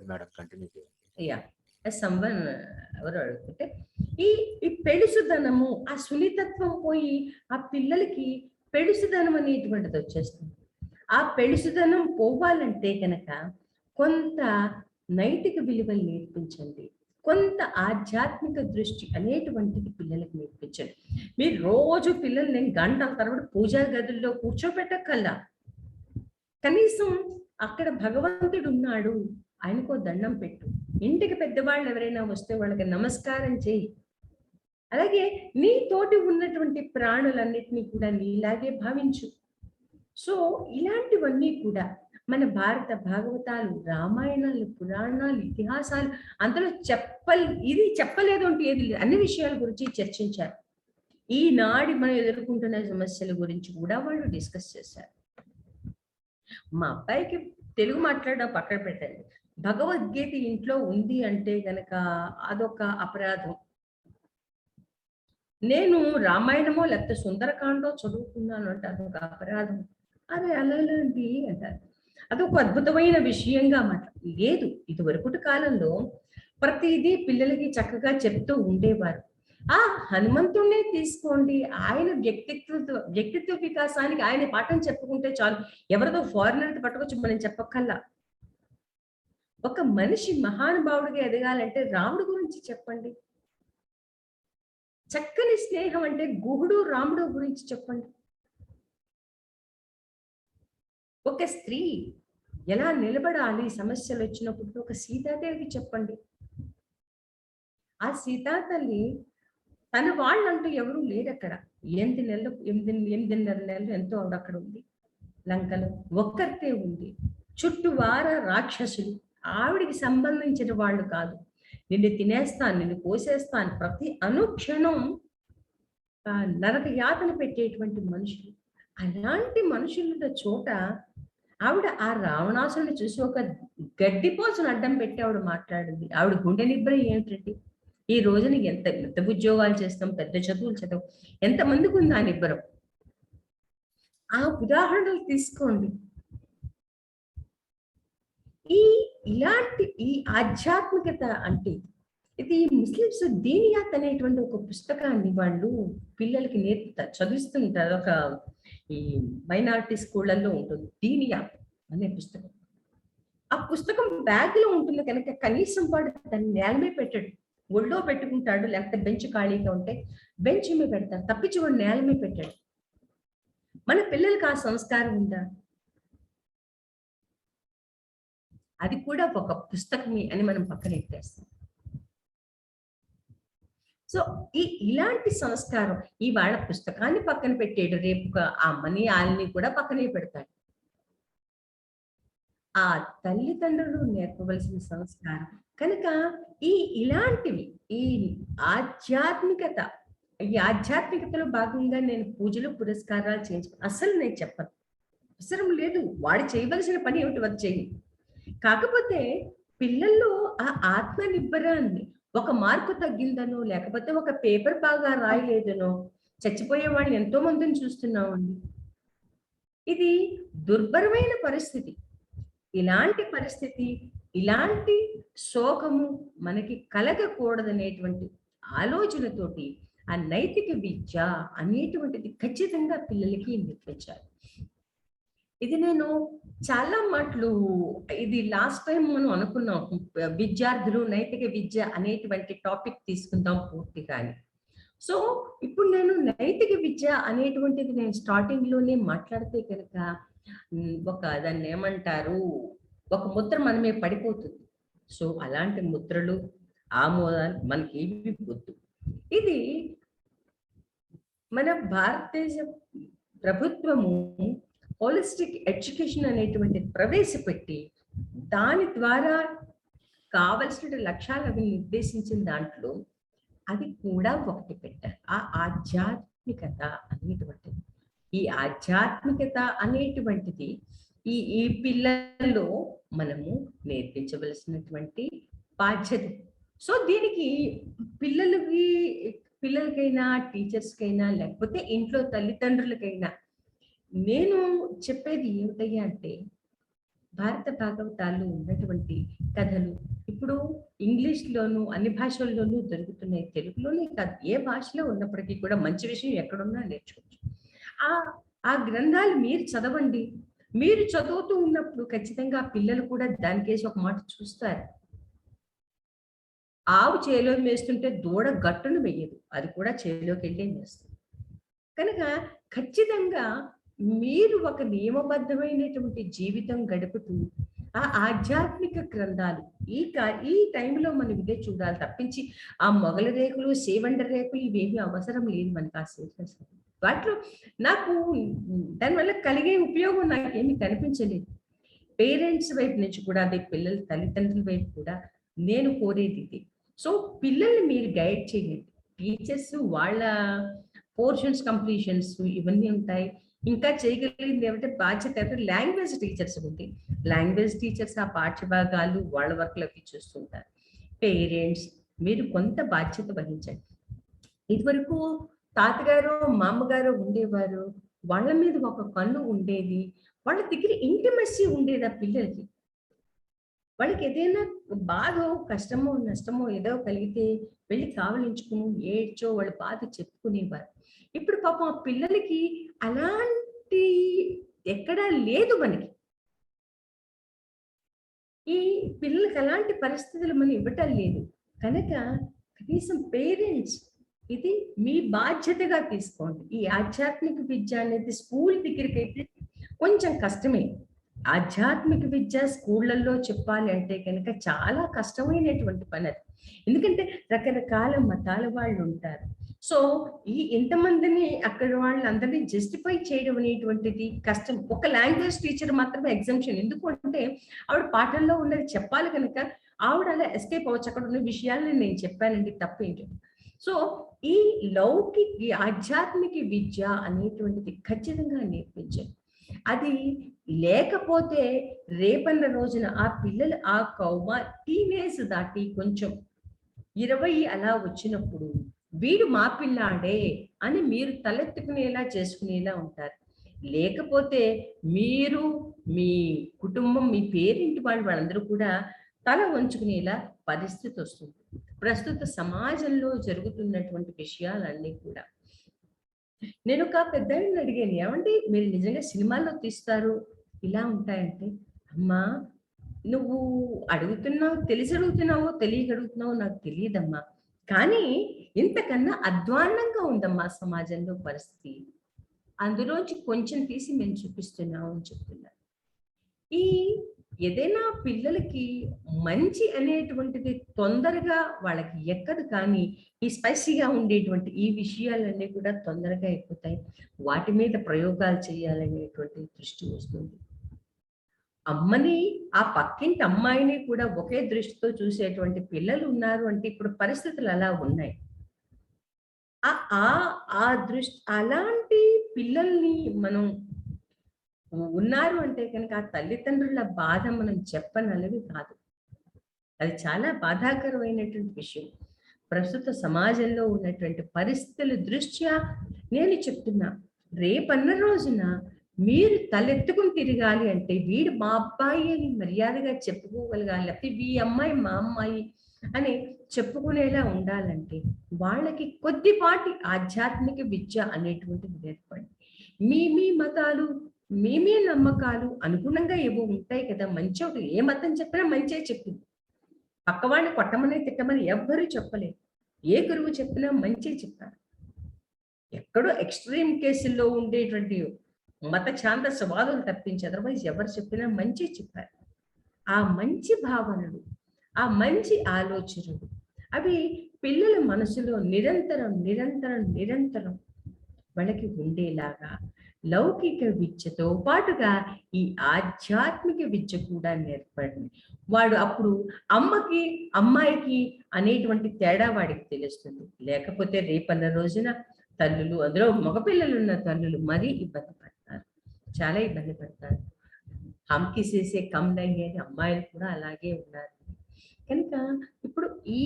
మేడం, కంటిన్యూ చేయండి. యా సంవన్ ఎవరు అడుగుతుంటే ఈ పెళుసుదనము, ఆ సున్నితత్వం పోయి ఆ పిల్లలకి పెళుసుదనం అనేటువంటిది వచ్చేస్తుంది. ఆ పెళుసుదనం పోవాలంటే కనుక కొంత నైతిక విలువలు నేర్పించండి, కొంత ఆధ్యాత్మిక దృష్టి అనేటువంటిది పిల్లలకు నేర్పించండి. మీరు రోజు పిల్లల్ని గంటల తరబడి పూజా గదుల్లో కూర్చోబెట్టకల్లా కనీసం అక్కడ భగవంతుడు ఉన్నాడు ఆయనకో దండం పెట్టు, ఇంటికి పెద్దవాళ్ళు ఎవరైనా వస్తే వాళ్ళకి నమస్కారం చేయి, అలాగే నీ తోటి ఉన్నటువంటి ప్రాణులన్నిటినీ కూడా నీలాగే భావించు. సో ఇలాంటివన్నీ కూడా మన భారత భాగవతాలు, రామాయణాలు, పురాణాలు, ఇతిహాసాలు అందులో ఇది చెప్పలేదు అంటే ఏది లేదు, అన్ని విషయాల గురించి చర్చించారు. ఈనాడు మనం ఎదుర్కొంటున్న సమస్యల గురించి కూడా వాళ్ళు డిస్కస్ చేశారు. మా అబ్బాయికి తెలుగు మాట్లాడడం పక్కన పెట్టండి, భగవద్గీత ఇంట్లో ఉంది అంటే గనక అదొక అపరాధం. నేను రామాయణమో లేకపోతే సుందరకాండో చదువుకున్నాను అంటే అదొక అపరాధం. అదే అలాంటి అంటారు, అదొక అద్భుతమైన విషయంగా మాట లేదు. ఇది వరకటి కాలంలో ప్రతిదీ పిల్లలకి చక్కగా చెప్తూ ఉండేవారు. ఆ హనుమంతుడినే తీసుకోండి, ఆయన వ్యక్తిత్వ వికాసానికి ఆయన పాఠం చెప్పుకుంటే చాలు, ఎవరిదో ఫారినర్ పట్టుకొచ్చి మనం చెప్పక్కల్లా. ఒక మనిషి మహానుభావుడిగా ఎదగాలంటే రాముడు గురించి చెప్పండి, చక్కని స్నేహం అంటే గుహుడు రాముడు గురించి చెప్పండి, ఒక స్త్రీ ఎలా నిలబడాలి సమస్యలు వచ్చినప్పుడు ఒక సీతాదేవికి చెప్పండి. ఆ సీతాతల్లి తన వాళ్ళంటూ ఎవరూ లేరు అక్కడ, 8.5 నెలలు ఎంతో ఆవిడ అక్కడ ఉంది లంకలో, ఒక్కరితే ఉంది, చుట్టువార రాక్షసులు, ఆవిడికి సంబంధించిన వాళ్ళు కాదు, నిన్ను తినేస్తాను, నిన్ను కోసేస్తాను, ప్రతి అనుక్షణం నరక యాతన పెట్టేటువంటి మనుషులు. అలాంటి మనుషుల చోట ఆవిడ ఆ రావణాసురుని చూసి ఒక గడ్డిపోచను అడ్డం పెట్టి ఆవిడ మాట్లాడింది. ఆవిడ గుండె నిబ్బరం ఏమిటండి? ఈ రోజున ఎంత పెద్ద ఉద్యోగాలు చేస్తాం, పెద్ద చదువులు చదువు, ఎంతమందికి ఉంది ఆ నిబ్బరం? ఆ ఉదాహరణలు తీసుకోండి. ఈ ఆధ్యాత్మికత అంటే ఇది ముస్లిమ్స్ దీనియాత్ అనేటువంటి ఒక పుస్తకాన్ని వాళ్ళు పిల్లలకి నేర్పుతారు, చదివిస్తుంటారు. ఒక ఈ మైనారిటీ స్కూళ్ళల్లో ఉంటుంది దీనియాత్ అనే పుస్తకం. ఆ పుస్తకం బ్యాగ్ లో ఉంటుంది కనుక కనీసం వాడు దాన్ని నేల మీద పెట్టాడు, ఒళ్ళో పెట్టుకుంటాడు, లేకపోతే బెంచ్ ఖాళీగా ఉంటే బెంచ్ మీద పెడతాడు, తప్పించి వాడు నేల మీద పెట్టాడు. మన పిల్లలకి ఆ సంస్కారం ఉందా? అది కూడా ఒక పుస్తకమే అని మనం పక్కన ఎత్తేస్తాం. సో ఇలాంటి సంస్కారం ఇవాళ పుస్తకాన్ని పక్కన పెట్టేడు, రేపు ఆ అమ్మని వాళ్ళని కూడా పక్కనే పెడతాడు. ఆ తల్లిదండ్రులు నేర్పవలసిన సంస్కారం కనుక ఇలాంటివి ఈ ఆధ్యాత్మికత, ఈ ఆధ్యాత్మికతలో భాగంగా నేను పూజలు పురస్కారాలు చేయించుకున్నాను అసలు నేను చెప్పను, అవసరం లేదు. వాడు చేయవలసిన పని ఏమిటి వాడు చేయి. కాకపోతే పిల్లల్లో ఆ ఆత్మ నిబ్బరాన్ని, ఒక మార్కు తగ్గిందనో లేకపోతే ఒక పేపర్ బాగా రాయలేదనో చచ్చిపోయే వాళ్ళు ఎంతో మందిని చూస్తున్నామండి. ఇది దుర్భరమైన పరిస్థితి. ఇలాంటి పరిస్థితి, ఇలాంటి శోకము మనకి కలగకూడదనేటువంటి ఆలోచనతోటి ఆ నైతిక విద్య అనేటువంటిది ఖచ్చితంగా పిల్లలకి నేర్పించాలి. ఇది నేను చాలా మాటలు, ఇది లాస్ట్ టైం మనం అనుకున్నాం విద్యార్థులు నైతిక విద్య అనేటువంటి టాపిక్ తీసుకుందాం పూర్తిగా అని. సో ఇప్పుడు నేను నైతిక విద్య అనేటువంటిది నేను స్టార్టింగ్ లోనే మాట్లాడితే కనుక దాన్ని ఏమంటారు, ఒక ముద్ర మనమే పడిపోతుంది. సో అలాంటి ముద్రలు ఆమోదాలు మనకి ఏవి వద్దు. ఇది మన భారతదేశ ప్రభుత్వము హోలిస్టిక్ ఎడ్యుకేషన్ అనేటువంటి ప్రవేశపెట్టి దాని ద్వారా కావలసిన లక్ష్యాలు అవి నిర్దేశించిన దాంట్లో అది కూడా ఒకటి పెట్టారు, ఆ ఆధ్యాత్మికత అనేటువంటిది. ఈ ఆధ్యాత్మికత అనేటువంటిది ఈ పిల్లల్లో మనము నేర్పించవలసినటువంటి బాధ్యత. సో దీనికి పిల్లలకైనా టీచర్స్కైనా లేకపోతే ఇంట్లో తల్లిదండ్రులకైనా నేను చెప్పేది ఏమిటయ్యా అంటే, భారత భాగవతాల్లో ఉన్నటువంటి కథలు ఇప్పుడు ఇంగ్లీష్లోను అన్ని భాషల్లోనూ దొరుకుతున్నాయి, తెలుగులోనే కాదు ఏ భాషలో ఉన్నప్పటికీ కూడా మంచి విషయం ఎక్కడున్నా నేర్చుకోవచ్చు. ఆ గ్రంథాలు మీరు చదవండి. మీరు చదువుతూ ఉన్నప్పుడు ఖచ్చితంగా పిల్లలు కూడా దానికేసి ఒక మాట చూస్తారు. ఆవు చేలో మేస్తుంటే దూడ గట్టును వెయ్యదు, అది కూడా చేలోకి వెళ్ళి మేస్తుంది. కనుక ఖచ్చితంగా మీరు ఒక నియమబద్ధమైనటువంటి జీవితం గడుపుతూ ఆ ఆధ్యాత్మిక గ్రంథాలు ఈ టైంలో మనం ఇదే చూడాలి తప్పించి ఆ మొగల రేకులు సేవండ రేకులు ఇవేమీ అవసరం లేదు మనకు. ఆ సీరియస్ వాటిలో నాకు దానివల్ల కలిగే ఉపయోగం నాకేమీ కనిపించలేదు. పేరెంట్స్ వైపు నుంచి కూడా అదే పిల్లల తల్లిదండ్రుల వైపు కూడా నేను కోరేది ఇది. సో పిల్లల్ని మీరు గైడ్ చేయండి. టీచర్స్ వాళ్ళ పోర్షన్స్ కంప్లీషన్స్ ఇవన్నీ ఉంటాయి. ఇంకా చేయగలిగింది ఏమంటే బాధ్యత లాంగ్వేజ్ టీచర్స్ ఉంది. లాంగ్వేజ్ టీచర్స్ ఆ పాఠ్య భాగాలు వాళ్ళ వర్క్లోకి చూస్తుంటారు. పేరెంట్స్ మీరు కొంత బాధ్యత వహించండి. ఇదివరకు తాతగారు మామగారు ఉండేవారు, వాళ్ళ మీద ఒక కన్ను ఉండేది, వాళ్ళ దగ్గర ఇంటిమసీ ఉండేది. ఆ పిల్లలకి వాళ్ళకి ఏదైనా బాధో కష్టమో నష్టమో ఏదో కలిగితే వెళ్ళి కావలించుకుని ఏడ్చో వాళ్ళ బాధ చెప్పుకునేవారు. ఇప్పుడు పాపం ఆ పిల్లలకి అలాంటి ఎక్కడా లేదు. మనకి ఈ పిల్లలకి అలాంటి పరిస్థితులు మనం ఇవ్వటం లేదు కనుక కనీసం పేరెంట్స్ ఇది మీ బాధ్యతగా తీసుకోండి. ఈ ఆధ్యాత్మిక విద్య అనేది స్కూల్ దగ్గరికి అయితే కొంచెం కష్టమే. ఆధ్యాత్మిక విద్య స్కూళ్ళల్లో చెప్పాలి అంటే కనుక చాలా కష్టమైనటువంటి పని అది. ఎందుకంటే రకరకాల మతాల వాళ్ళు ఉంటారు. సో ఎంతమందిని అక్కడ వాళ్ళందరినీ జస్టిఫై చేయడం అనేటువంటిది కష్టం. ఒక లాంగ్వేజ్ టీచర్ మాత్రమే ఎగ్జామ్షన్. ఎందుకు అంటే ఆవిడ పాఠంలో ఉన్నది చెప్పాలి కనుక ఆవిడ అలా ఎస్కేప్ అవ్వచ్చు. అక్కడ ఉన్న విషయాలను నేను చెప్పానండి, తప్పేంటి. సో ఈ ఆధ్యాత్మిక విద్య అనేటువంటిది ఖచ్చితంగా నేర్పించాలి. అది లేకపోతే రేపన్న రోజున ఆ పిల్లలు ఆ టీనేజ్ దాటి కొంచెం 20 అలా వచ్చినప్పుడు వీడు మా పిల్లాడే అని మీరు తలెత్తుకునేలా చేసుకునేలా ఉంటారు. లేకపోతే మీరు, మీ కుటుంబం, మీ పేరింటి వాళ్ళందరూ కూడా తల వంచుకునేలా పరిస్థితి వస్తుంది. ప్రస్తుత సమాజంలో జరుగుతున్నటువంటి విషయాలన్నీ కూడా. నేను ఒక పెద్దాయన్ని అడిగాను, ఏమండి మీరు నిజంగా సినిమాల్లో తీస్తారు ఇలా ఉంటాయంటే, అమ్మా నువ్వు అడుగుతున్నావు, తెలిసి అడుగుతున్నావో తెలియక అడుగుతున్నావో నాకు తెలియదమ్మా, కానీ ఇంతకన్నా అధ్వాన్నంగా ఉందమ్మా సమాజంలో పరిస్థితి, అందులోంచి కొంచెం తీసి మేము చూపిస్తున్నాం అని చెప్తున్నారు. ఈ ఏదైనా పిల్లలకి మంచి అనేటువంటిది తొందరగా వాళ్ళకి ఎక్కదు, కానీ ఈ స్పైసీగా ఉండేటువంటి ఈ విషయాలన్నీ కూడా తొందరగా ఎక్కుతాయి. వాటి మీద ప్రయోగాలు చేయాలనేటువంటి దృష్టి వస్తుంది. అమ్మని, ఆ పక్కింటి అమ్మాయిని కూడా ఒకే దృష్టితో చూసేటువంటి పిల్లలు ఉన్నారు అంటే ఇప్పుడు పరిస్థితులు అలా ఉన్నాయి. ఆ దృష్టి, అలాంటి పిల్లల్ని మనం ఉన్నారు అంటే కనుక ఆ తల్లిదండ్రుల బాధ మనం చెప్పనలవి కాదు. అది చాలా బాధాకరమైనటువంటి విషయం. ప్రస్తుత సమాజంలో ఉన్నటువంటి పరిస్థితుల దృష్ట్యా నేను చెప్తున్నా, రేపన్న రోజున మీరు తలెత్తుకుని తిరగాలి అంటే వీడు మా అబ్బాయి అని మర్యాదగా చెప్పుకోగలగాలి, లేకపోతే ఈ అమ్మాయి మా అమ్మాయి అని చెప్పుకునేలా ఉండాలంటే వాళ్ళకి కొద్దిపాటి ఆధ్యాత్మిక విద్య అనేటువంటిది నేర్పండి. మీ మతాలు, మీ నమ్మకాలు అనుగుణంగా ఏవో ఉంటాయి కదా. మంచి ఒకటి ఏ మతం చెప్పినా మంచే చెప్పింది. పక్కవాడిని కొట్టమని తిట్టమని ఎవ్వరూ చెప్పలేదు. ఏ గురువు చెప్పినా మంచే చెప్పారు. ఎక్కడో ఎక్స్ట్రీమ్ కేసుల్లో ఉండేటువంటి మత ఛాందసవాదులు తప్పించి అదర్వైజ్ ఎవరు చెప్పినా మంచి చెప్పారు. ఆ మంచి భావనలు, ఆ మంచి ఆలోచనలు అవి పిల్లల మనసులో నిరంతరం నిరంతరం నిరంతరం వాళ్ళకి ఉండేలాగా లౌకిక విద్యతో పాటుగా ఈ ఆధ్యాత్మిక విద్య కూడా నేర్పడండి. వాడు అప్పుడు అమ్మకి అమ్మాయికి అనేటువంటి తేడా వాడికి తెలుస్తుంది. లేకపోతే రేపన్న రోజున తల్లులు, అందులో మగపిల్లలు ఉన్న తల్లులు మరీ ఇబ్బంది పడతారు, చాలా ఇబ్బంది పడతారు. హమ్కి చేసే కమ్ నహీ అని అమ్మాయిలు కూడా అలాగే ఉన్నారు. కనుక ఇప్పుడు ఈ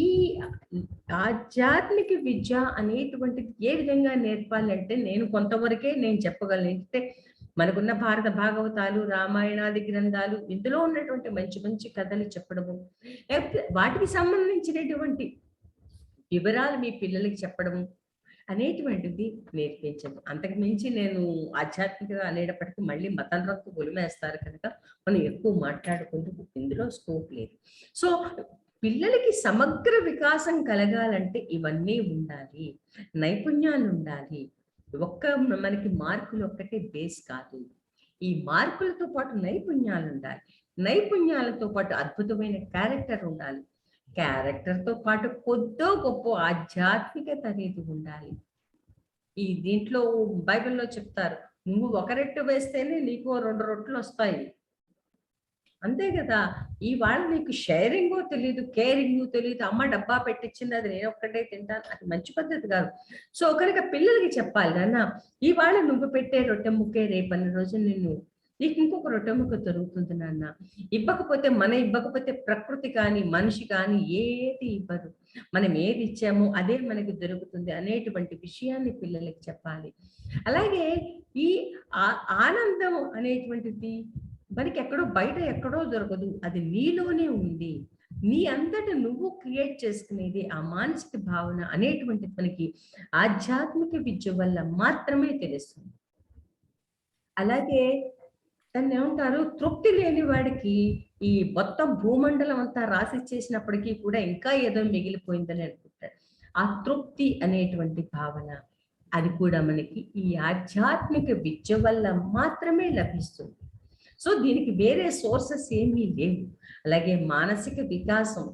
ఆధ్యాత్మిక విద్య అనేటువంటిది ఏ విధంగా నేర్పాలంటే నేను కొంతవరకే నేను చెప్పగలను. అంటే మనకున్న భారత భాగవతాలు, రామాయణాది గ్రంథాలు, ఇందులో ఉన్నటువంటి మంచి మంచి కథలు చెప్పడము, లేకపోతే వాటికి సంబంధించినటువంటి వివరాలు మీ పిల్లలకి చెప్పడము అనేటువంటిది నేర్పించదు. అంతకు మించి నేను ఆధ్యాత్మికత అనేటప్పటికీ మళ్ళీ మతం రంగు గొలిమేస్తారు కనుక మనం ఎక్కువ మాట్లాడుకుంటూ ఇందులో స్కోప్ లేదు. సో పిల్లలకి సమగ్ర వికాసం కలగాలంటే ఇవన్నీ ఉండాలి, నైపుణ్యాలు ఉండాలి. మనకి మార్కులు ఒక్కటే బేస్ కాదు, ఈ మార్కులతో పాటు నైపుణ్యాలు ఉండాలి. నైపుణ్యాలతో పాటు అద్భుతమైన క్యారెక్టర్ ఉండాలి. క్యారెక్టర్తో పాటు కొద్దో గొప్ప ఆధ్యాత్మికత అనేది ఉండాలి. ఈ దీంట్లో బైబిల్లో చెప్తారు, నువ్వు ఒక రెట్టు వేస్తేనే నీకు 2 రొట్టెలు వస్తాయి, అంతే కదా. ఇవాళ నీకు షేరింగో తెలియదు, కేరింగో తెలియదు, అమ్మ డబ్బా పెట్టించింది అది నేను ఒక్కటే తింటాను, అది మంచి పద్ధతి కాదు. సో కనుక పిల్లలకి చెప్పాలి, నాన్న ఇవాళ నువ్వు పెట్టే రొట్టె ముక్కే రేపన్న రోజు నీకు ఇంకొక రొట్టె ముక్క దొరుకుతుంది నాన్న. ఇవ్వకపోతే ప్రకృతి కానీ మనిషి కానీ ఏది ఇవ్వదు, మనం ఏది ఇచ్చామో అదే మనకి దొరుకుతుంది అనేటువంటి విషయాన్ని పిల్లలకి చెప్పాలి. అలాగే ఈ ఆనందం అనేటువంటిది మనకి ఎక్కడో బయట ఎక్కడో దొరకదు, అది నీలోనే ఉంది. నీ అంతటా నువ్వు క్రియేట్ చేసుకునేది ఆ మానసిక భావన అనేటువంటిది మనకి ఆధ్యాత్మిక విద్య వల్ల మాత్రమే తెలుస్తుంది. అలాగే దాన్ని ఏమంటారు, తృప్తి లేని వాడికి ఈ మొత్తం భూమండలం అంతా రాసి చేసినప్పటికీ కూడా ఇంకా ఏదో మిగిలిపోయిందని అనుకుంటారు. ఆ తృప్తి అనేటువంటి భావన అది కూడా మనకి ఈ ఆధ్యాత్మిక విద్య వల్ల మాత్రమే లభిస్తుంది. సో దీనికి వేరే సోర్సెస్ ఏమీ లేవు. అలాగే మానసిక వికాసం,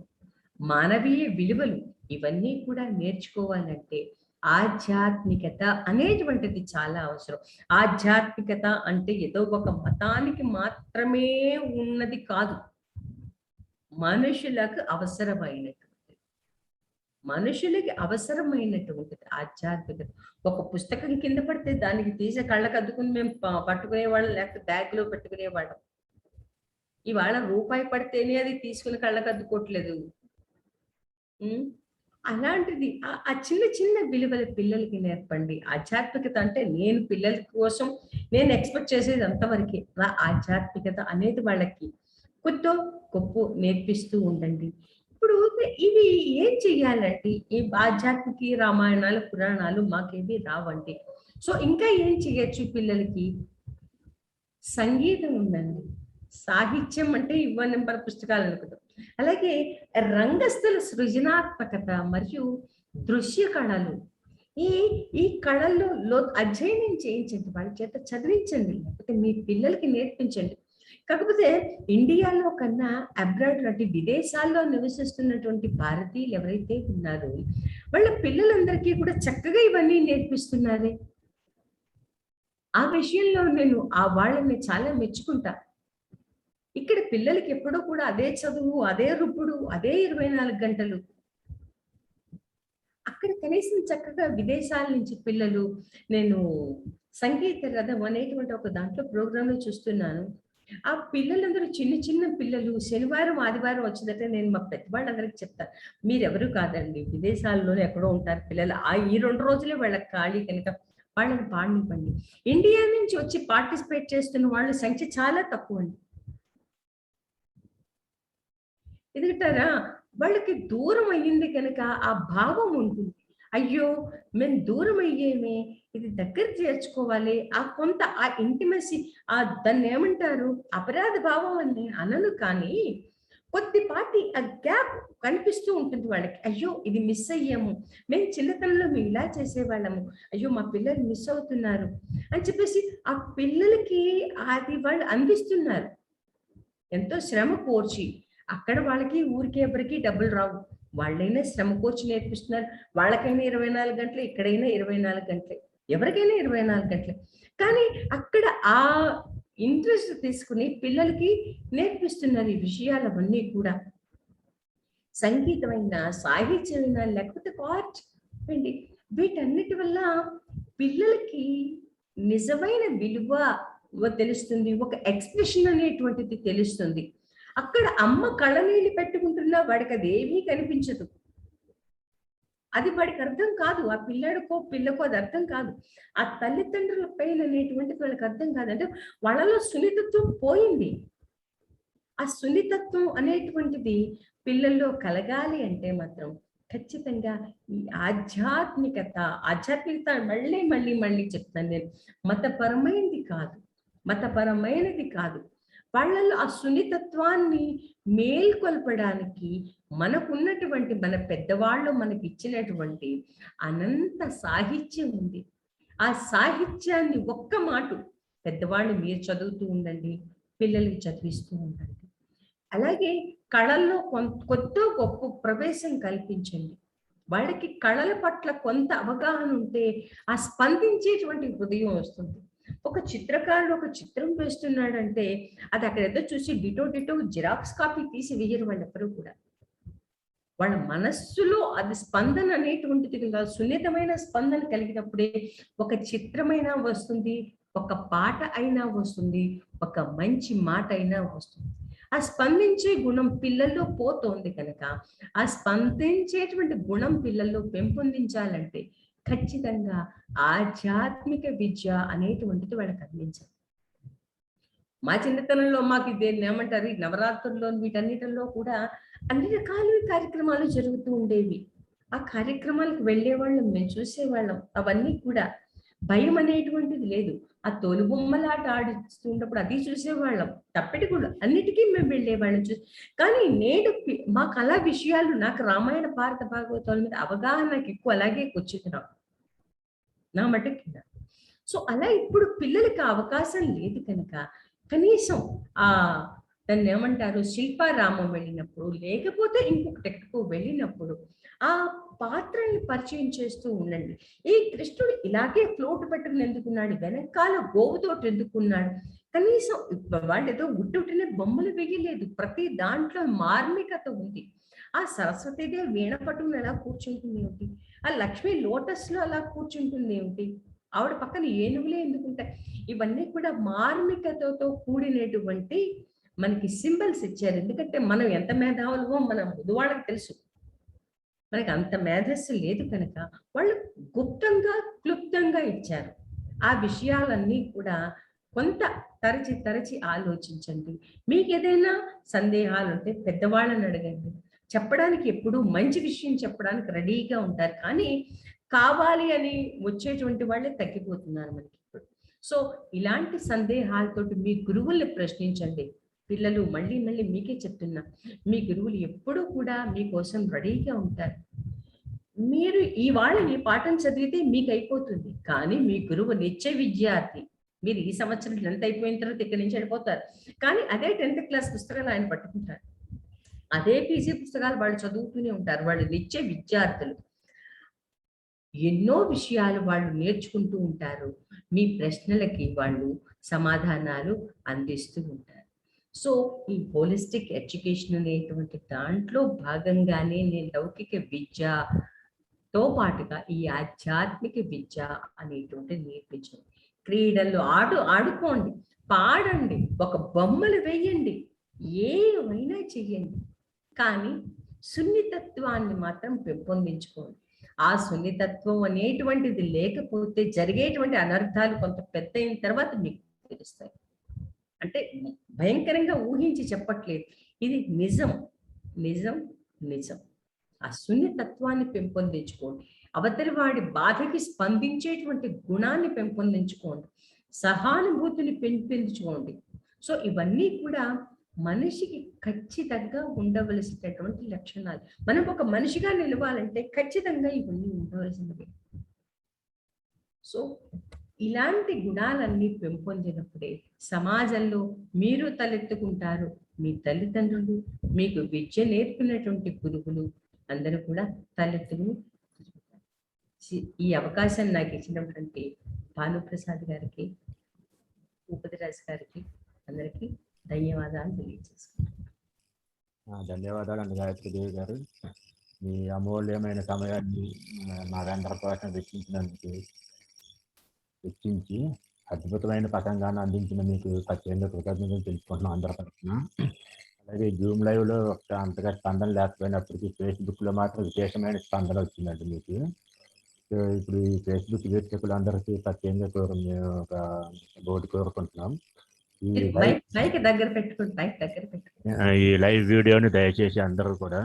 మానవీయ విలువలు ఇవన్నీ కూడా నేర్చుకోవాలంటే ఆధ్యాత్మికత అనేటువంటిది చాలా అవసరం. ఆధ్యాత్మికత అంటే ఏదో ఒక మతానికి మాత్రమే ఉన్నది కాదు, మనుషులకు అవసరమైనటువంటిది. మనుషులకి అవసరమైనటువంటిది ఆధ్యాత్మికత. ఒక పుస్తకం కింద పడితే దానికి తీసే కళ్ళకు అద్దుకుని మేము పట్టుకునేవాళ్ళం, లేకపోతే బ్యాగ్ లో పెట్టుకునేవాళ్ళం. ఇవాళ రూపాయి పడితేనే అది తీసుకుని కళ్ళకు అద్దుకోవట్లేదు. అలాంటిది ఆ చిన్న చిన్న విలువల పిల్లలకి నేర్పండి. ఆధ్యాత్మికత అంటే నేను పిల్లల కోసం నేను ఎక్స్పెక్ట్ చేసేది అంతవరకే. నా ఆధ్యాత్మికత అనేది వాళ్ళకి కొద్దో గొప్ప నేర్పిస్తూ ఉండండి. ఇప్పుడు ఇవి ఏం చెయ్యాలండి? ఈ ఆధ్యాత్మిక రామాయణాలు, పురాణాలు మాకేవి రావండి. సో ఇంకా ఏం చెయ్యొచ్చు పిల్లలకి? సంగీతం ఉందండి. సాహిత్యం అంటే ఇవ్వని పుస్తకాలు అనుకుంటాం. అలాగే రంగస్థల సృజనాత్మకత మరియు దృశ్య కళలు, ఈ కళల్లో అధ్యయనం చేయించండి, వాళ్ళ చేత చదివించండి, లేకపోతే మీ పిల్లలకి నేర్పించండి. కాకపోతే ఇండియాలో కన్నా అబ్రాడ్ లాంటి విదేశాల్లో నివసిస్తున్నటువంటి భారతీయులు ఎవరైతే ఉన్నారో వాళ్ళ పిల్లలందరికీ కూడా చక్కగా ఇవన్నీ నేర్పిస్తున్నారే. ఆ విషయంలో నేను వాళ్ళని చాలా మెచ్చుకుంటా. ఇక్కడ పిల్లలకి ఎప్పుడూ కూడా అదే చదువు, అదే రుప్పుడు, అదే 24 గంటలు. అక్కడ కనీసం చక్కగా విదేశాల నుంచి పిల్లలు, నేను సంగీత రథం అనేటువంటి ఒక దాంట్లో ప్రోగ్రామ్ లో చూస్తున్నాను. ఆ పిల్లలందరూ చిన్న చిన్న పిల్లలు శనివారం ఆదివారం వచ్చిందంటే నేను మా పెద్దవాళ్ళందరికీ చెప్తాను, మీరెవరు కాదండి, విదేశాల్లోనే ఎక్కడో ఉంటారు పిల్లలు, ఈ 2 రోజులే వాళ్ళకి ఖాళీ కనుక వాళ్ళని పాడనివ్వండి. ఇండియా నుంచి వచ్చి పార్టిసిపేట్ చేస్తున్న వాళ్ళ సంఖ్య చాలా తక్కువ అండి. ఎందుకంటారా, వాళ్ళకి దూరం అయ్యింది కనుక ఆ భావం ఉంటుంది. అయ్యో మేము దూరం అయ్యేమే, ఇది దగ్గర చేర్చుకోవాలి, ఆ కొంత ఆ ఇంటిమసీ, దాన్ని ఏమంటారు, అపరాధ భావం అని అనను, కానీ కొద్దిపాటి ఆ గ్యాప్ కనిపిస్తూ ఉంటుంది వాళ్ళకి. అయ్యో ఇది మిస్ అయ్యాము, మేము చిన్నతనంలో మేము ఇలా చేసేవాళ్ళము, అయ్యో మా పిల్లలు మిస్ అవుతున్నారు అని చెప్పేసి ఆ పిల్లలకి అది వాళ్ళు అందిస్తున్నారు. ఎంతో శ్రమ కోర్చి, అక్కడ వాళ్ళకి ఊరికి ఎవరికి డబ్బులు రావు, వాళ్ళైనా శ్రమ కోర్చి నేర్పిస్తున్నారు. వాళ్ళకైనా 24 గంటలు, ఇక్కడైనా 24 గంటలే, ఎవరికైనా 24 గంటలే. కానీ అక్కడ ఆ ఇంట్రెస్ట్ తీసుకుని పిల్లలకి నేర్పిస్తున్నారు ఈ విషయాలవన్నీ కూడా. సంగీతమైన, సాహిత్యమైన, లేకపోతే ఆర్ట్ అండి, వీటన్నిటి వల్ల పిల్లలకి నిజమైన విలువ తెలుస్తుంది, ఒక ఎక్స్ప్రెషన్ అనేటువంటిది తెలుస్తుంది. అక్కడ అమ్మ కళ్ళనీళ్ళు పెట్టుకుంటున్నా వాడికి అదేమీ కనిపించదు, అది వాడికి అర్థం కాదు. ఆ పిల్లకు అది అర్థం కాదు. ఆ తల్లిదండ్రుల పెయిన్ అనేటువంటిది వాళ్ళకి అర్థం కాదు. అంటే వాళ్ళలో సున్నితత్వం పోయింది. ఆ సున్నితత్వం అనేటువంటిది పిల్లల్లో కలగాలి అంటే మాత్రం ఖచ్చితంగా ఈ ఆధ్యాత్మికత మళ్ళీ మళ్ళీ మళ్ళీ చెప్తాను నేను, మతపరమైనది కాదు. వాళ్ళల్లో ఆ సున్నితత్వాన్ని మేల్కొల్పడానికి మనకున్నటువంటి, మన పెద్దవాళ్ళు మనకి ఇచ్చినటువంటి అనంత సాహిత్యం ఉంది. ఆ సాహిత్యాన్ని ఒక్క మాట పెద్దవాళ్ళు మీరు చదువుతూ ఉండండి, పిల్లలకి చదివిస్తూ ఉండండి. అలాగే కళల్లో కొత్త గొప్ప ప్రవేశం కల్పించండి. వాళ్ళకి కళల పట్ల కొంత అవగాహన ఉంటే ఆ స్పందించేటువంటి హృదయం వస్తుంది. ఒక చిత్రకారుడు ఒక చిత్రం వేస్తున్నాడంటే అది అక్కడ ఏదో చూసి డిటో జిరాక్స్ కాపీ తీసి వేయరు వాళ్ళెవరూ కూడా. వాళ్ళ మనస్సులో అది స్పందన అనేటువంటిది, సున్నితమైన స్పందన కలిగినప్పుడే ఒక చిత్రమైనా వస్తుంది, ఒక పాట అయినా వస్తుంది, ఒక మంచి మాట అయినా వస్తుంది. ఆ స్పందించే గుణం పిల్లల్లో పోతోంది కనుక ఆ స్పందించేటువంటి గుణం పిల్లల్లో పెంపొందించాలంటే ఖచ్చితంగా ఆధ్యాత్మిక విద్య అనేటువంటిది వాళ్ళకి అందించాలి. మా చిన్నతనంలో మాకు దేన్ని ఏమంటారు, ఈ నవరాత్రుల్లో వీటన్నిటిలో కూడా అన్ని రకాల కార్యక్రమాలు జరుగుతూ ఉండేవి. ఆ కార్యక్రమాలకు వెళ్ళేవాళ్ళం, మేము చూసేవాళ్ళం. అవన్నీ కూడా భయం అనేటువంటిది లేదు. ఆ తోలుబొమ్మలాట ఆడిస్తున్నప్పుడు అది చూసేవాళ్ళం, తప్పెటి కూడా అన్నిటికీ మేము వెళ్ళేవాళ్ళం కానీ నేడు మాకు అలా విషయాలు, నాకు రామాయణ భారత భాగవతాల మీద అవగాహన నాకు ఎక్కువ అలాగే వచ్చింది నా మటుకి. సో అలా ఇప్పుడు పిల్లలకి అవకాశం లేదు కనుక కనీసం దాన్ని ఏమంటారు, శిల్పారామం వెళ్ళినప్పుడు, లేకపోతే ఇంకొకటి ఎక్కడికో వెళ్ళినప్పుడు ఆ పాత్రని పరిచయం చేస్తూ ఉండండి. ఈ కృష్ణుడు ఇలాగే ఫ్లోట్ పెట్టుకుని ఎందుకున్నాడు, వెనకాల గోవుతోటి ఎందుకున్నాడు, కనీసం వాళ్ళు ఏదో ఉట్టునే బొమ్మలు వేయలేదు, ప్రతి దాంట్లో మార్మికత ఉంది. ఆ సరస్వతీదేవి వీణ పట్టుకుని ఎలా కూర్చుంటుంది ఏమిటి? ఆ లక్ష్మి లోటస్ లో అలా కూర్చుంటుంది ఏమిటి? ఆవిడ పక్కన ఏనుగులే ఎందుకుంటాయి? ఇవన్నీ కూడా మార్మికతతో కూడినటువంటి మనకి సింబల్స్ ఇచ్చారు. ఎందుకంటే మనం ఎంత మేధావులమో మన ముదువాళ్ళకి తెలుసు. మనకి అంత మేధస్సు లేదు కనుక వాళ్ళు గుప్తంగా క్లుప్తంగా ఇచ్చారు. ఆ విషయాలన్నీ కూడా కొంత తరచి ఆలోచించండి. మీకు ఏదైనా సందేహాలు ఉంటే పెద్దవాళ్ళని అడగండి. చెప్పడానికి ఎప్పుడు మంచి విషయం చెప్పడానికి రెడీగా ఉంటారు. కానీ కావాలి అని వచ్చేటువంటి వాళ్ళే తగ్గిపోతున్నారు మనకి ఇప్పుడు. సో ఇలాంటి సందేహాలతోటి మీ గురువుల్ని ప్రశ్నించండి. పిల్లలు మళ్ళీ మళ్ళీ మీకే చెప్తున్నా, మీ గురువులు ఎప్పుడూ కూడా మీకోసం రెడీగా ఉంటారు. మీరు ఇవాళ ఈ పాఠం చదివితే మీకు అయిపోతుంది, కానీ మీ గురువు నిత్య విద్యార్థి. మీరు ఈ సంవత్సరం 10th అయిపోయిన తర్వాత ఇక్కడి నుంచి వెళ్ళిపోతారు, కానీ అదే 10th క్లాస్ పుస్తకాలు ఆయన పట్టుకుంటారు. అదే పీజీ పుస్తకాలు వాళ్ళు చదువుతూనే ఉంటారు. వాళ్ళు నిత్య విద్యార్థులు. ఎన్నో విషయాలు వాళ్ళు నేర్చుకుంటూ ఉంటారు. మీ ప్రశ్నలకి వాళ్ళు సమాధానాలు అందిస్తూ ఉంటారు. సో ఈ హోలిస్టిక్ ఎడ్యుకేషన్ అనేటువంటి దాంట్లో భాగంగానే నేను లౌకిక విద్యతో పాటుగా ఈ ఆధ్యాత్మిక విద్య అనేటువంటి నేర్పించాను. క్రీడల్లో ఆడుకోండి, పాడండి, ఒక బొమ్మలు వేయండి, ఏమైనా చెయ్యండి, కానీ సున్నితత్వాన్ని మాత్రం పెంపొందించుకోండి. ఆ సున్నితత్వం అనేటువంటిది లేకపోతే జరిగేటువంటి అనర్థాలు కొంత పెద్ద అయిన తర్వాత మీకు తెలుస్తాయి. అంటే భయంకరంగా ఊహించి చెప్పట్లేదు, ఇది నిజం నిజం నిజం. ఆ సున్నితత్వాన్ని పెంపొందించుకోండి. అవతలి వాడి బాధకి స్పందించేటువంటి గుణాన్ని పెంపొందించుకోండి. సహానుభూతిని పెంపొందించుకోండి. సో ఇవన్నీ కూడా మనిషికి ఖచ్చితంగా ఉండవలసినటువంటి లక్షణాలు. మనం ఒక మనిషిగా నిలవాలంటే ఖచ్చితంగా ఇవన్నీ ఉండవలసినవి. సో ఇలాంటి గుణాలన్నీ పెంపొందినప్పుడే సమాజంలో మీరు తలెత్తుకుంటారు. మీ తల్లిదండ్రులు, మీకు విద్య నేర్పినటువంటి గురువులు అందరూ కూడా తలెత్తుకుని ఈ అవకాశాన్ని నాకు ఇచ్చినటువంటి భానుప్రసాద్ గారికి, ఉపతిరాజ్ గారికి అందరికీ ధన్యవాదాలు తెలియజేసుకుంటున్నాను. ధన్యవాదాలు గాయత్రీదేవి గారు. మీ అమూల్యమైన సమయాన్ని మాకందరి కోసం వెచ్చించి అద్భుతమైన ప్రసంగాన్ని అందించిన మీకు ప్రత్యేకంగా కృతజ్ఞతలు తెలుసుకుంటున్నాం అందరి తరఫున. అలాగే జూమ్ లైవ్లో అంతగా స్పందన లేకపోయినప్పటికీ ఫేస్బుక్లో మాత్రం విశేషమైన స్పందన వచ్చిందండి మీకు. సో ఇప్పుడు ఈ ఫేస్బుక్ వీక్షకులందరికీ ప్రత్యేకంగా ఒక బోర్డు కోరుకుంటున్నాం. ఈ లైవ్ వీడియోని దయచేసి అందరూ కూడా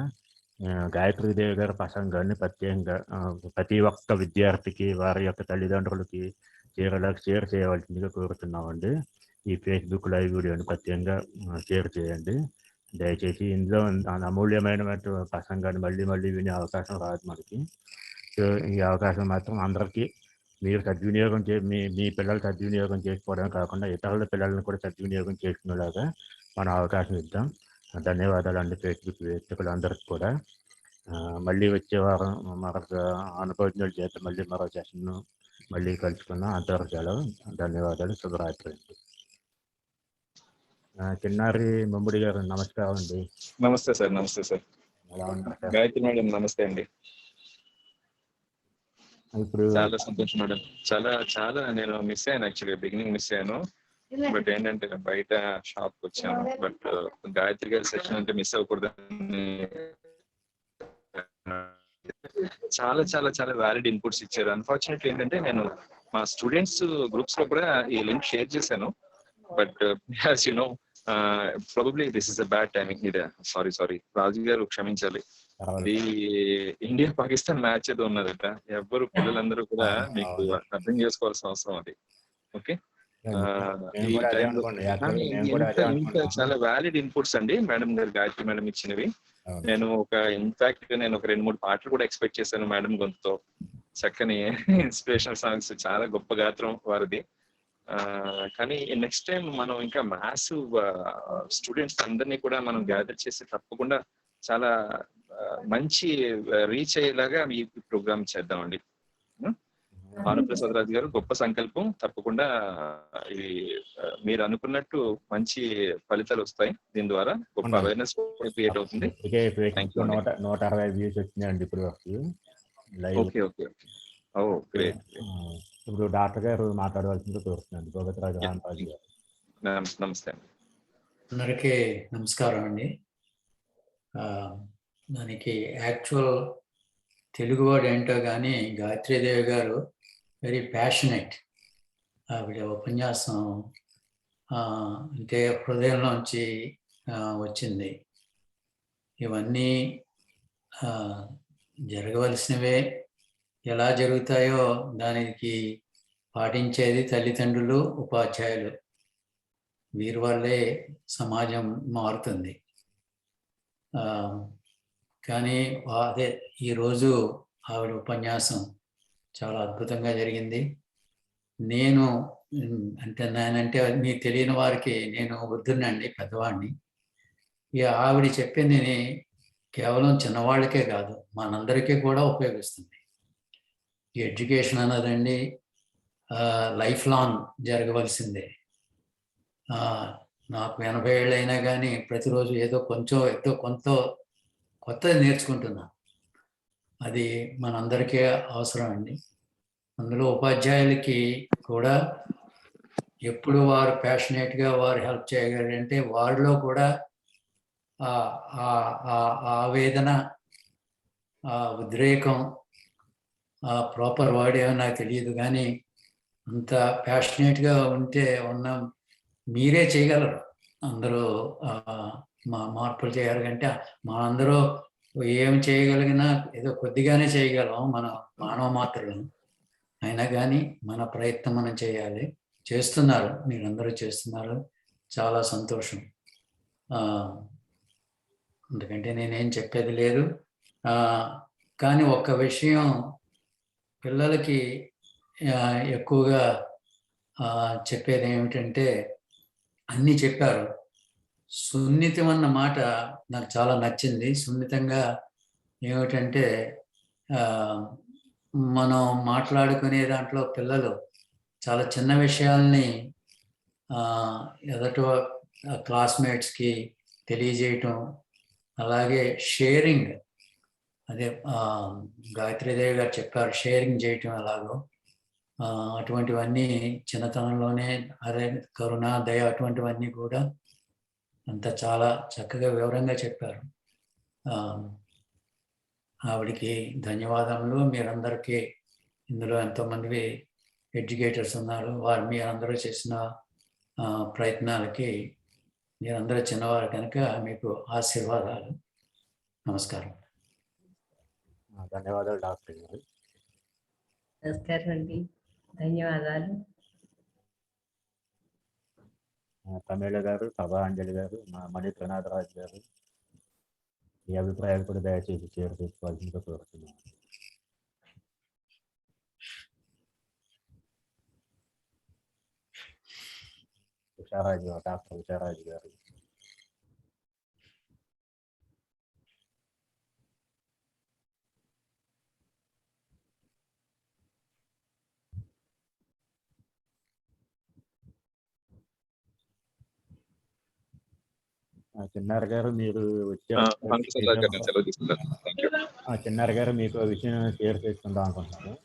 గాయత్రీదేవి గారి ప్రసంగాన్ని ప్రత్యేకంగా ప్రతి ఒక్క విద్యార్థికి, వారి యొక్క తల్లిదండ్రులకి షేర్ చేయవలసిందిగా కోరుతున్నామండి. ఈ ఫేస్బుక్ లైవ్ వీడియోని ప్రత్యేకంగా షేర్ చేయండి దయచేసి. ఇందులో అమూల్యమైన ప్రసంగాన్ని మళ్ళీ మళ్ళీ వినే అవకాశం రాదు మనకి. సో ఈ అవకాశం మాత్రం అందరికీ మీరు సద్వినియోగం మీ పిల్లలు సద్వినియోగం చేసుకోవడమే కాకుండా ఇతరుల పిల్లలను కూడా సద్వినియోగం చేసుకునేలాగా మనం అవకాశం ఇద్దాం. ధన్యవాదాలు అండి ఫేస్బుక్ వీక్షకులందరికీ కూడా. మళ్ళీ వచ్చే వారం మరొక అనుభవజ్ఞుల చేత మరో సెషన్ మళ్ళీ కలుసుకున్నాం. అంతవరకు సెలవు. ధన్యవాదాలు. శుభరాత్రి అండి. చిన్నారి మమ్ముడి గారు నమస్కారం అండి. నమస్తే సార్. నమస్తే సార్. ఎలా ఉన్నారు సార్? గాయత్రి మేడం నమస్తే అండి. ఇప్పుడు చాలా సంతోషం మేడం. చాలా నేను మిస్ అయ్యాను, యాక్చువల్గా బిగినింగ్ మిస్ అయ్యాను. బట్ ఏంటంటే బయట షాప్ కి వచ్చాను. బట్ గాయత్రి గారి సెషన్ అంటే మిస్ అవ్వకూడదని చాలా వ్యాలిడ్ ఇన్పుట్స్ ఇచ్చారు. అన్ఫార్చునేట్లీ ఏంటంటే నేను మా స్టూడెంట్స్ గ్రూప్స్ లో కూడా ఈ లింక్ షేర్ చేశాను. But as you know probably this is a bad timing. ఇది సారీ రాజు గారు క్షమించాలి. ఈ ఇండియా పాకిస్తాన్ మ్యాచ్ ఏదో ఉన్నదట. ఎవ్వరు పిల్లలందరూ కూడా మీకు అర్థం చేసుకోవాల్సిన అవసరం అది. ఓకే, చాలా వ్యాలిడ్ ఇన్పుట్స్ అండి మేడం గారు, గాయత్రి మేడం ఇచ్చినవి. నేను ఒక 2-3 పాటలు కూడా ఎక్స్పెక్ట్ చేశాను మేడం గొంతుతో. చక్కని ఇన్స్పిరేషనల్ సాంగ్స్, చాలా గొప్ప గాత్రం వారిది. కానీ నెక్స్ట్ టైం మనం ఇంకా మ్యాసివ్ స్టూడెంట్స్ అందరినీ కూడా మనం గ్యాదర్ చేసి తప్పకుండా చాలా మంచి రీచ్ అయ్యేలాగా ఈ ప్రోగ్రామ్ చేద్దామండి. భానుప్రసాద్ రాజు గారు, గొప్ప సంకల్పం. తప్పకుండా ఇది మీరు అనుకున్నట్టు మంచి ఫలితాలు వస్తాయి. దీని ద్వారా గొప్ప అవేర్నెస్ క్రియేట్ అవుతుంది. ఇప్పటికే ఫేస్బుక్ లో 160 వ్యూస్ వచ్చినాయండి ఇప్పుడు వరకు live. Okay okay. Oh great. ఇప్పుడు డాక్టర్ గారు మాట్లాడవలసింది కోరుతున్నాను. గోగతరాజు రామరాజు గారు. నమస్తే. అందరికీ నమస్కారం అండి. దానికి యాక్చువల్ తెలుగు వర్డ్ ఏంటో కానీ గాయత్రీదేవి గారు వెరీ ప్యాషనెట్. ఆవిడ ఉపన్యాసం అంటే హృదయంలోంచి వచ్చింది. ఇవన్నీ జరగవలసినవే. ఎలా జరుగుతాయో దానికి పాటించేది తల్లిదండ్రులు, ఉపాధ్యాయులు. వీరి వల్లే సమాజం మారుతుంది. కానీ అదే ఈరోజు ఆవిడ ఉపన్యాసం చాలా అద్భుతంగా జరిగింది. నేనంటే మీకు తెలియని వారికి నేను వృద్ధునండి, పెద్దవాడిని. ఇక ఆవిడ చెప్పింది కేవలం చిన్నవాళ్ళకే కాదు, మనందరికీ కూడా ఉపయోగిస్తుంది. ఈ ఎడ్యుకేషన్ అన్నదండి లైఫ్ లాంగ్ జరగవలసిందే. నాకు 80 ఏళ్ళు అయినా కానీ ప్రతిరోజు ఏదో కొంత కొత్తది నేర్చుకుంటున్నా. అది మనందరికీ అవసరం అండి. అందులో ఉపాధ్యాయులకి కూడా ఎప్పుడు వారు ప్యాషనేట్గా వారు హెల్ప్ చేయగలరంటే వారిలో కూడా ఆవేదన, ఉద్రేకం, ప్రాపర్ వర్డ్ ఏమో నాకు తెలియదు కానీ అంత ప్యాషనేట్గా ఉంటే మీరే చేయగలరు. అందరూ మార్పులు చేయాలంటే మనందరూ ఏం చేయగలిగినా ఏదో కొద్దిగానే చేయగలం, మన మానవ మాత్రలను. అయినా కానీ మన ప్రయత్నం మనం చేయాలి. చేస్తున్నారు, మీరందరూ చేస్తున్నారు, చాలా సంతోషం. ఎందుకంటే నేనేం చెప్పేది లేదు. కానీ ఒక్క విషయం పిల్లలకి ఎక్కువగా చెప్పేది ఏమిటంటే, అన్నీ చెప్పారు. సున్నితం అన్న మాట నాకు చాలా నచ్చింది. సున్నితంగా ఏమిటంటే మనం మాట్లాడుకునే దాంట్లో పిల్లలు చాలా చిన్న విషయాల్ని ఎదుట క్లాస్మేట్స్కి తెలియజేయటం, అలాగే షేరింగ్, అదే గాయత్రీదేవి గారు చెప్పారు షేరింగ్ చేయటం ఎలాగో, అటువంటివన్నీ చిన్నతనంలోనే, అదే కరుణ, దయ, అటువంటివన్నీ కూడా అంత చాలా చక్కగా వివరంగా చెప్పారు. ఆవిడికి ధన్యవాదములు. మీరందరికీ ఇందులో ఎంతోమంది ఎడ్యుకేటర్స్ ఉన్నారు, మీరందరూ చేసిన ప్రయత్నాలకి మీరందరూ చిన్నవారు కనుక మీకు ఆశీర్వాదాలు. నమస్కారం. ధన్యవాదాలు డాక్టర్ గారు. నమస్కారం అండి, ధన్యవాదాలు. తమిళ గారు, ప్రభాంజలి గారు, మణి త్రినాథరాజు గారు, ఈ అభిప్రాయాలు కూడా దయచేసి షేర్ చేసుకోవాల్సిందిగా కోరుతున్నాను. డాక్టర్ ఉషారాజు గారు. చిన్నారి గారు, మీరు చిన్నారి గారు మీకు విషయం షేర్ చేసుకుందాం అనుకుంటున్నాను.